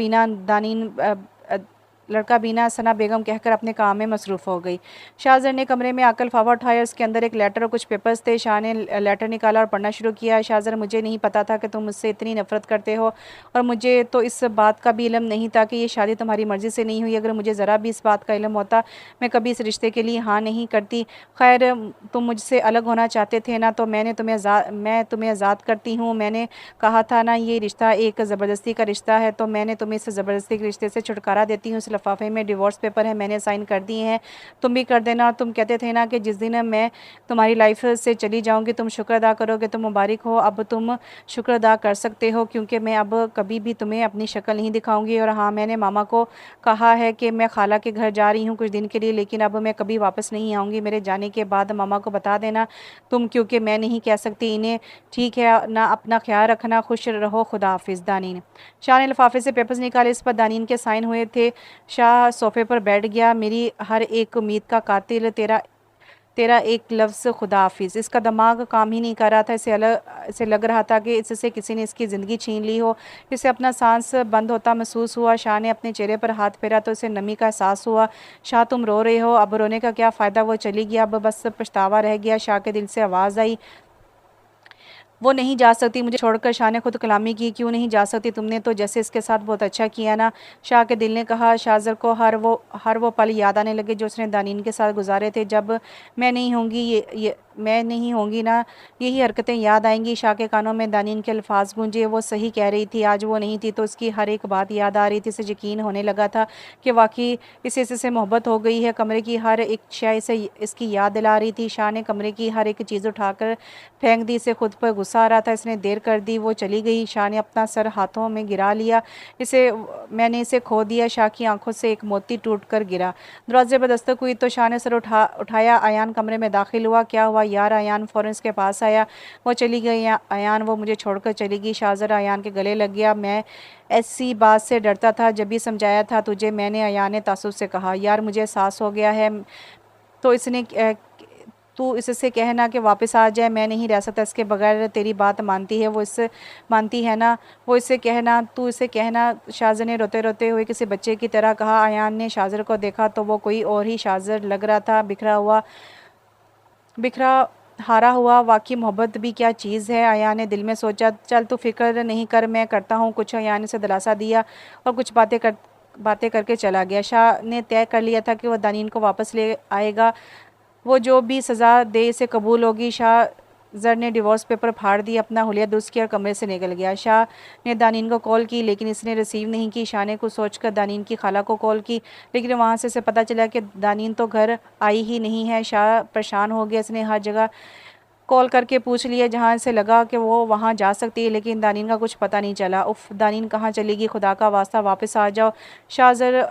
बीना सना बेगम कहकर अपने काम में मसरूफ़ हो गई। शाहजर ने कमरे में आकर लिफाफा उठाया, उसके अंदर एक लेटर और कुछ पेपर्स थे। शाह ने लेटर निकाला और पढ़ना शुरू किया। शाहजर, मुझे नहीं पता था कि तुम मुझसे इतनी नफरत करते हो, और मुझे तो इस बात का भी इल्म नहीं था कि ये शादी तुम्हारी मर्ज़ी से नहीं हुई। अगर मुझे ज़रा भी इस बात का इल्म होता, मैं कभी इस रिश्ते के लिए हाँ नहीं करती। खैर, तुम मुझसे अलग होना चाहते थे ना, तो मैं तुम्हें आज़ाद करती हूँ। मैंने कहा था ना ये रिश्ता एक ज़बरदस्ती का रिश्ता है, तो मैंने तुम्हें इस ज़बरदस्ती के रिश्ते से छुटकारा देती हूँ। लिफाफे में डिवोर्स पेपर है, मैंने साइन कर दिए हैं, तुम भी कर देना। तुम कहते थे ना कि जिस दिन मैं तुम्हारी लाइफ से चली जाऊंगी तुम शुक्र अदा करोगे, तो मुबारक हो, अब तुम शुक्र अदा कर सकते हो, क्योंकि मैं अब कभी भी तुम्हें अपनी शक्ल नहीं दिखाऊंगी। और हाँ, मैंने मामा को कहा है कि मैं खाला के घर जा रही हूँ कुछ दिन के लिए, लेकिन अब मैं कभी वापस नहीं आऊँगी। मेरे जाने के बाद मामा को बता देना तुम, क्योंकि मैं नहीं कह सकती इन्हें। ठीक है ना, अपना ख्याल रखना, खुश रहो, खुदा हाफिज़। दानीन। शाह ने लिफाफे से पेपर्स निकाले, इस पर दानीन के साइन हुए थे। शाह सोफे पर बैठ गया। मेरी हर एक उम्मीद का कातिल तेरा एक लफ्ज़, खुदा हाफिज़। इसका दिमाग काम ही नहीं कर रहा था। इसे लग रहा था कि इससे किसी ने इसकी ज़िंदगी छीन ली हो। इसे अपना सांस बंद होता महसूस हुआ। शाह ने अपने चेहरे पर हाथ फेरा तो इसे नमी का एहसास हुआ। शाह, तुम रो रहे हो? अब रोने का क्या फ़ायदा, वो चली गई, अब बस पछतावा रह गया। शाह के दिल से आवाज़ आई। वो नहीं जा सकती मुझे छोड़कर। शाह ने खुद कलामी की। क्यों नहीं जा सकती? तुमने तो जैसे इसके साथ बहुत अच्छा किया ना, शाह के दिल ने कहा। शाहजर को हर वो पल याद आने लगे जो उसने दानीन के साथ गुजारे थे। जब मैं नहीं होंगी मैं नहीं होंगी ना, यही हरकतें याद आएंगी। शाह के कानों में दानीन के अल्फाज गूंजे। वो सही कह रही थी, आज वो नहीं थी तो उसकी हर एक बात याद आ रही थी। इसे यकीन होने लगा था कि वाकई इसे मोहब्बत हो गई है। कमरे की हर एक शय इसे इसकी याद दिला रही थी। शाह ने कमरे की हर एक चीज़ उठाकर फेंक दी। इसे खुद पर गुस्सा आ रहा था, इसने देर कर दी। वो चली गई। शाह ने अपना सर हाथों में गिरा लिया। इसे मैंने इसे खो दिया। शाह की आंखों से एक मोती टूट कर गिरा। दरवाजे पर दस्तक हुई तो शाह ने सर उठाया। आयान कमरे में दाखिल हुआ। क्या हुआ यार? आयान फ़ौरन इसके पास आया। वो चली गई आयान, वो मुझे छोड़कर चली गई। शाहज़रा आयान के गले लग गया। मैं ऐसी बात से डरता था, जब भी समझाया था तुझे मैंने, आयान ने तासुब से कहा। यार मुझे एहसास हो गया है। तो इसने तू इससे कहना कि वापस आ जाए, मैं नहीं रह सकता इसके बगैर। तेरी बात मानती है वो, इससे मानती है ना? वो इससे कहना, तू इसे कहना। शाहज़र ने रोते रोते हुए किसी बच्चे की तरह कहा। आयान ने शाहज़र को देखा तो वो कोई और ही शाहज़र लग रहा था, बिखरा हारा हुआ। वाकई मोहब्बत भी क्या चीज़ है, आयान ने दिल में सोचा। चल तू फिक्र नहीं कर, मैं करता हूँ कुछ, आयान ने उसे दिलासा दिया और कुछ बातें करके चला गया। शाह ने तय कर लिया था कि वह दानीन को वापस ले आएगा। वो जो भी सज़ा दे इसे कबूल होगी। शाह जर ने डिवोर्स पेपर फाड़ दिया, अपना हुलिया दुरुस्त किया और कमरे से निकल गया। शाह ने दानीन को कॉल की लेकिन इसने रिसीव नहीं की। शाह ने कुछ सोचकर दानीन की खाला को कॉल की लेकिन वहाँ से पता चला कि दानीन तो घर आई ही नहीं है। शाह परेशान हो गया। इसने हर जगह कॉल करके पूछ लिया जहाँ से लगा कि वो वहाँ जा सकती है, लेकिन दानीन का कुछ पता नहीं चला। उफ, दानीन कहाँ चलेगी? खुदा का वास्ता वापस आ जाओ। शाहज़र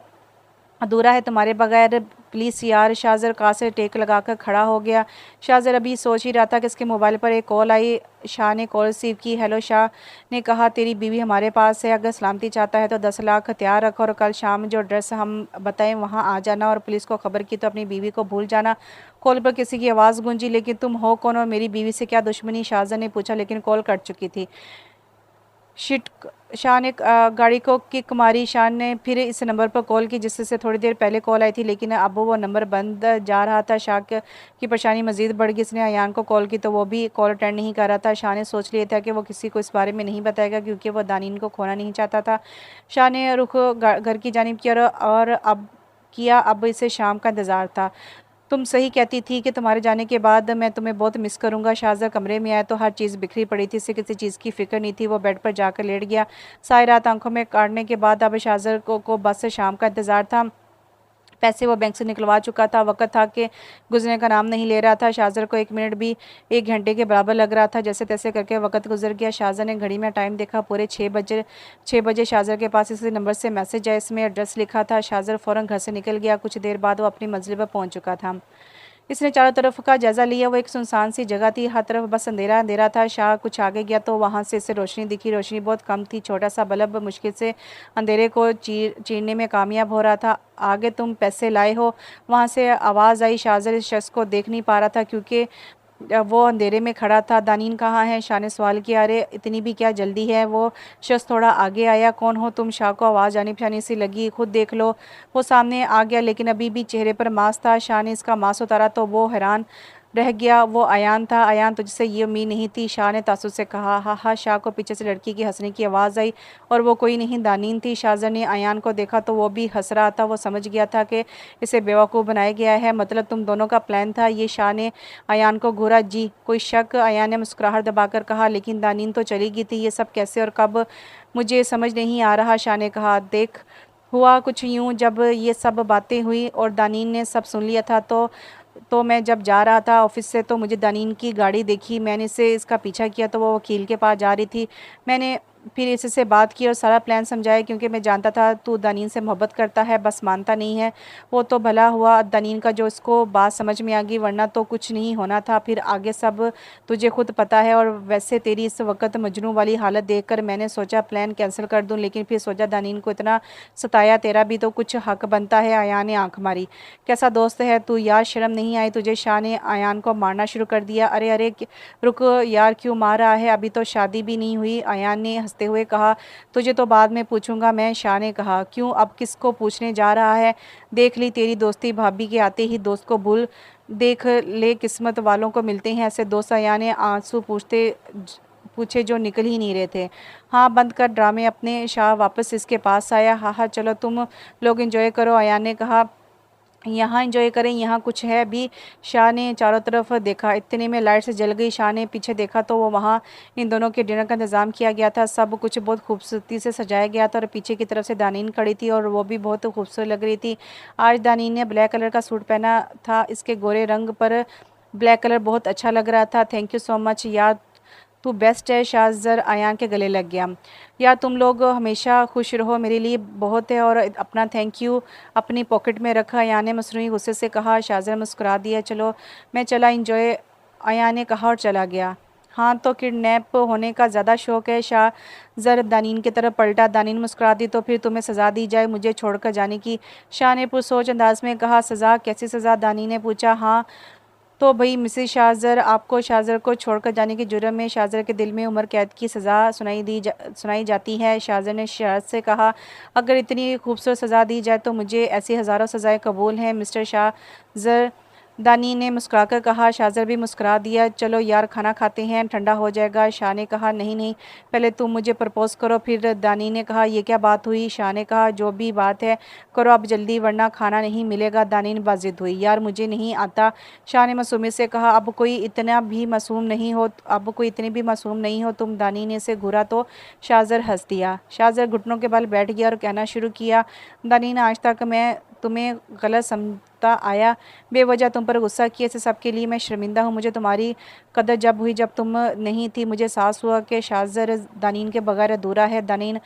अधूरा है तुम्हारे बगैर, प्लीज़ यार। शाहज़र कार से टेक लगाकर खड़ा हो गया। शाहज़र अभी सोच ही रहा था कि इसके मोबाइल पर एक कॉल आई। शाह ने कॉल रिसीव की। हेलो, शाह ने कहा तेरी बीवी हमारे पास है, अगर सलामती चाहता है तो 10 लाख हथियार रखो और कल शाम जो एड्रेस हम बताएं वहाँ आ जाना, और पुलिस को खबर की तो अपनी बीवी को भूल जाना। कॉल पर किसी की आवाज़ गूंजी। लेकिन तुम हो कौन और मेरी बीवी से क्या दुश्मनी? शाहज़र ने पूछा लेकिन कॉल कट चुकी थी। शिट, शाह ने गाड़ी को किक मारी। शाह ने फिर इस नंबर पर कॉल की जिससे थोड़ी देर पहले कॉल आई थी, लेकिन अब वो नंबर बंद जा रहा था। शाह की परेशानी मजीद बढ़ गई। इसने अयान को कॉल की तो वो भी कॉल अटेंड नहीं कर रहा था। शाह ने सोच लिया था कि वो किसी को इस बारे में नहीं बताएगा क्योंकि वो दानीन को खोना नहीं चाहता था। शाह ने रुख घर की जानिब किया अब इसे शाम का इंतज़ार था। तुम सही कहती थी कि तुम्हारे जाने के बाद मैं तुम्हें बहुत मिस करूंगा। शाहज़र कमरे में आया तो हर चीज़ बिखरी पड़ी थी, इसे किसी चीज़ की फिक्र नहीं थी। वो बेड पर जाकर लेट गया। सारी रात आंखों में काटने के बाद अब शाहज़र को बस से शाम का इंतज़ार था। पैसे वो बैंक से निकलवा चुका था। वक्त था कि गुजरने का नाम नहीं ले रहा था। शाहज़र को 1 मिनट भी 1 घंटे के बराबर लग रहा था। जैसे तैसे करके वक्त गुजर गया। शाहज़र ने घड़ी में टाइम देखा, पूरे 6 बजे शाहज़र के पास इसी नंबर से मैसेज आया, इसमें एड्रेस लिखा था। शाहज़र फ़ौरन घर से निकल गया। कुछ देर बाद वो अपनी मंजिल पर पहुंच चुका था। इसने चारों तरफ का जायजा लिया। वो एक सुनसान सी जगह थी, हर तरफ बस अंधेरा अंधेरा था। शाह कुछ आगे गया तो वहां से इसे रोशनी दिखी। रोशनी बहुत कम थी, छोटा सा बल्ब मुश्किल से अंधेरे को चीरने में कामयाब हो रहा था। आगे तुम पैसे लाए हो? वहां से आवाज़ आई। शाहज़र इस शख्स को देख नहीं पा रहा था क्योंकि वो अंधेरे में खड़ा था। दानीन कहाँ है? शाह ने सवाल किया। अरे इतनी भी क्या जल्दी है? वो शख्स थोड़ा आगे आया। कौन हो तुम? शाह को आवाज़ जानी पहचानी सी लगी। खुद देख लो। वो सामने आ गया लेकिन अभी भी चेहरे पर मास्क था। शाह ने इसका मास्क उतारा तो वो हैरान रह गया। वो अयान था। अयान, तुझसे ये उम्मीद नहीं थी, शाह ने तासुब से कहा। हा हा, शाह को पीछे से लड़की की हंसने की आवाज़ आई और वो कोई नहीं, दानीन थी। शाहज़र ने अयान को देखा तो वो भी हंस रहा था। वो समझ गया था कि इसे बेवकूफ़ बनाया गया है, मतलब तुम दोनों का प्लान था ये। शाह ने अयान को घूरा। जी कोई शक? अयान ने मुस्कुराहट दबाकर कहा। लेकिन दानीन तो चली गई थी, ये सब कैसे और कब? मुझे समझ नहीं आ रहा, शाह ने कहा। देख, हुआ कुछ यूँ, जब ये सब बातें हुई और दानीन ने सब सुन लिया था तो मैं जब जा रहा था ऑफिस से तो मुझे दानीन की गाड़ी देखी। मैंने इसका पीछा किया तो वो वकील के पास जा रही थी। मैंने फिर इससे बात की और सारा प्लान समझाया क्योंकि मैं जानता था तू दानीन से मोहब्बत करता है, बस मानता नहीं है। वो तो भला हुआ दानीन का जो इसको बात समझ में आ गई, वरना तो कुछ नहीं होना था। फिर आगे सब तुझे खुद पता है। और वैसे तेरी इस वक्त मजनू वाली हालत देखकर मैंने सोचा प्लान कैंसिल कर दूं, लेकिन फिर सोचा दानीन को इतना सताया, तेरा भी तो कुछ हक बनता है। आयान ने आंख मारी। कैसा दोस्त है तू यार, शर्म नहीं आई तुझे? शाह ने आयान को मारना शुरू कर दिया। अरे अरे रुक यार, क्यों मार रहा है? अभी तो शादी भी नहीं हुई, आयान ने हंसते हुए कहा। तुझे तो बाद में पूछूंगा मैं, शाह ने कहा। क्यों, अब किसको पूछने जा रहा है? देख ली तेरी दोस्ती, भाभी के आते ही दोस्त को भूल देख ले, किस्मत वालों को मिलते हैं ऐसे दोस्त। आयान ने आंसू पूछे जो निकल ही नहीं रहे थे। हाँ, बंद कर ड्रामे अपने। शाह वापस इसके पास आया। हाँ हाँ, चलो तुम लोग एंजॉय करो, आयान ने कहा। यहाँ एंजॉय करें, यहाँ कुछ है भी। शाह ने चारों तरफ देखा, इतने में लाइट से जल गई। शाह ने पीछे देखा तो वो वहाँ इन दोनों के डिनर का इंतज़ाम किया गया था। सब कुछ बहुत खूबसूरती से सजाया गया था और पीछे की तरफ से दानीन खड़ी थी और वो भी बहुत खूबसूरत लग रही थी। आज दानीन ने ब्लैक कलर का सूट पहना था, इसके गोरे रंग पर ब्लैक कलर बहुत अच्छा लग रहा था। थैंक यू सो मच यार, तू बेस्ट है। शाहज़र आयान के गले लग गया। यार तुम लोग हमेशा खुश रहो, मेरे लिए बहुत है। और अपना थैंक यू अपनी पॉकेट में रखा, अयान ने मसरूई गुस्से से कहा। शाहज़र मुस्कुरा दिया। चलो मैं चला, इंजॉय, अयान ने कहा और चला गया। हाँ तो किडनैप होने का ज़्यादा शौक़ है? शाहज़र दानीन की तरफ पलटा। दानीन मुस्कुरा दी। तो फिर तुम्हें सज़ा दी जाए मुझे छोड़कर जाने की? शाह ने पुरसोच अंदाज में कहा। सज़ा? कैसी सज़ा? दानीन ने पूछा। हाँ तो भाई मिसेस शाहज़र, आपको शाहज़र को छोड़कर जाने के जुर्म में शाहज़र के दिल में उम्र कैद की सज़ा सुनाई जाती है। शाहज़र ने शरारत से कहा। अगर इतनी खूबसूरत सज़ा दी जाए तो मुझे ऐसी हज़ारों सज़ाएं कबूल हैं मिस्टर शाहज़र, दानी ने मुस्कुराकर कहा। शाहज़र भी मुस्कुरा दिया। चलो यार खाना खाते हैं, ठंडा हो जाएगा। शाह ने कहा। नहीं नहीं, पहले तुम मुझे प्रपोज़ करो। फिर दानी ने कहा। ये क्या बात हुई? शाह ने कहा। जो भी बात है करो अब जल्दी, वरना खाना नहीं मिलेगा। दानी ने बाजिद हुई। यार मुझे नहीं आता, शाह ने मासूमियत से कहा। अब कोई इतना भी मासूम नहीं हो, अब कोई इतने भी मासूम नहीं हो तुम। दानी ने से घूरा तो शाहज़र हंस दिया। शाहज़र घुटनों के बल बैठ गया और कहना शुरू किया। दानी ने, आज तक मैं तुम्हें गलत समझता आया, बेवजह तुम पर गुस्सा किए से सबके लिए मैं शर्मिंदा हूँ। मुझे तुम्हारी कदर जब हुई जब तुम नहीं थी। मुझे एहसास हुआ कि शाहज़र दानीन के बगैर अधूरा है। दानीन,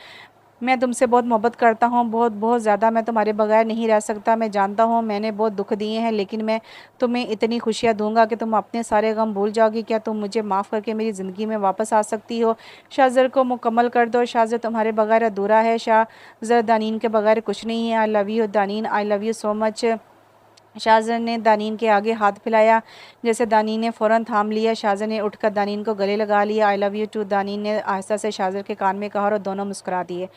मैं तुमसे बहुत मोहब्बत करता हूँ, बहुत बहुत ज़्यादा। मैं तुम्हारे बगैर नहीं रह सकता। मैं जानता हूँ मैंने बहुत दुख दिए हैं, लेकिन मैं तुम्हें इतनी खुशियाँ दूंगा कि तुम अपने सारे गम भूल जाओगी। क्या तुम मुझे माफ़ करके मेरी ज़िंदगी में वापस आ सकती हो? शाहज़र को मुकम्मल कर दो। शाहज़र तुम्हारे बगैर अधूरा है। शाहज़र दानीन के बगैर कुछ नहीं है। I love you Daneen, I love you so much. Shahzar ने दानीन के आगे हाथ फैलाया, जैसे दानीन ने फ़ौरन थाम लिया। शाहज़र ने उठकर दानीन को गले लगा लिया। I love you too, Daneen ने आहिस्ता से शाहज़र के कान में कहा और दोनों मुस्कुरा दिए।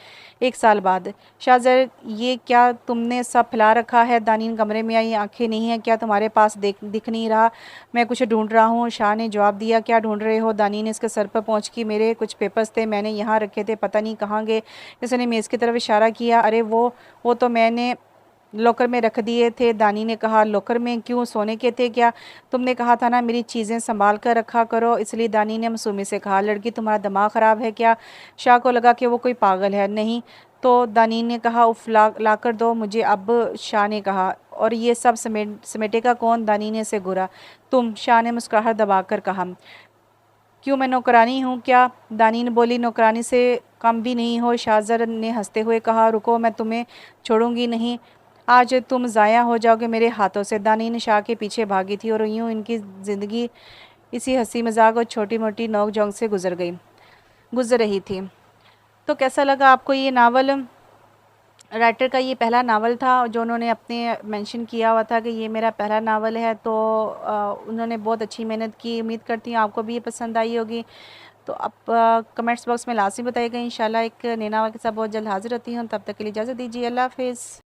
1 साल बाद। शाहज़र, ये क्या तुमने सब फैला रखा है? दानीन कमरे में आई। आंखें नहीं हैं क्या तुम्हारे पास? दिख नहीं रहा? मैं कुछ ढूंढ रहा हूँ, शाह ने जवाब दिया। क्या ढूंढ रहे हो? दानीन ने इसके सर पर पहुँच की। मेरे कुछ पेपर्स थे, मैंने यहाँ रखे थे, पता नहीं कहाँ गए। इसने मेज़ की तरफ इशारा किया। अरे वो तो मैंने लॉकर में रख दिए थे। दानी ने कहा। लॉकर में क्यों, सोने के थे क्या? तुमने कहा था ना मेरी चीज़ें संभाल कर रखा करो, इसलिए दानी ने मासूमी से कहा। लड़की तुम्हारा दिमाग ख़राब है क्या? शाह को लगा कि वो कोई पागल है। नहीं तो, दानी ने कहा। उफ, ला कर दो मुझे अब, शाह ने कहा। और ये सब समेटेगा कौन? दानी ने से घूरा। तुम, शाह ने मुस्कुराहट दबाकर कहा। क्यों, मैं नौकरानी हूँ क्या? दानी ने बोली। नौकरानी से कम भी नहीं हो, शाहज़र ने हंसते हुए कहा। रुको, मैं तुम्हें छोड़ूंगी नहीं, आज तुम ज़ाया हो जाओगे मेरे हाथों से। दानीन शाह के पीछे भागी थी और यूं इनकी ज़िंदगी इसी हंसी मजाक और छोटी मोटी नोक झोंक से गुजर रही थी। तो कैसा लगा आपको ये नावल? राइटर का ये पहला नावल था जो उन्होंने अपने मेंशन किया हुआ था कि ये मेरा पहला नावल है। तो उन्होंने बहुत अच्छी मेहनत की। उम्मीद करती हूँ आपको भी ये पसंद आई होगी। तो आप कमेंट्स बॉक्स में लाजमी बताइएगा। इंशाल्लाह एक नए नावल के साथ बहुत जल्द हाजिर होती हूँ। तब तक के लिए इजाज़त दीजिए। अल्लाह हाफ़िज़।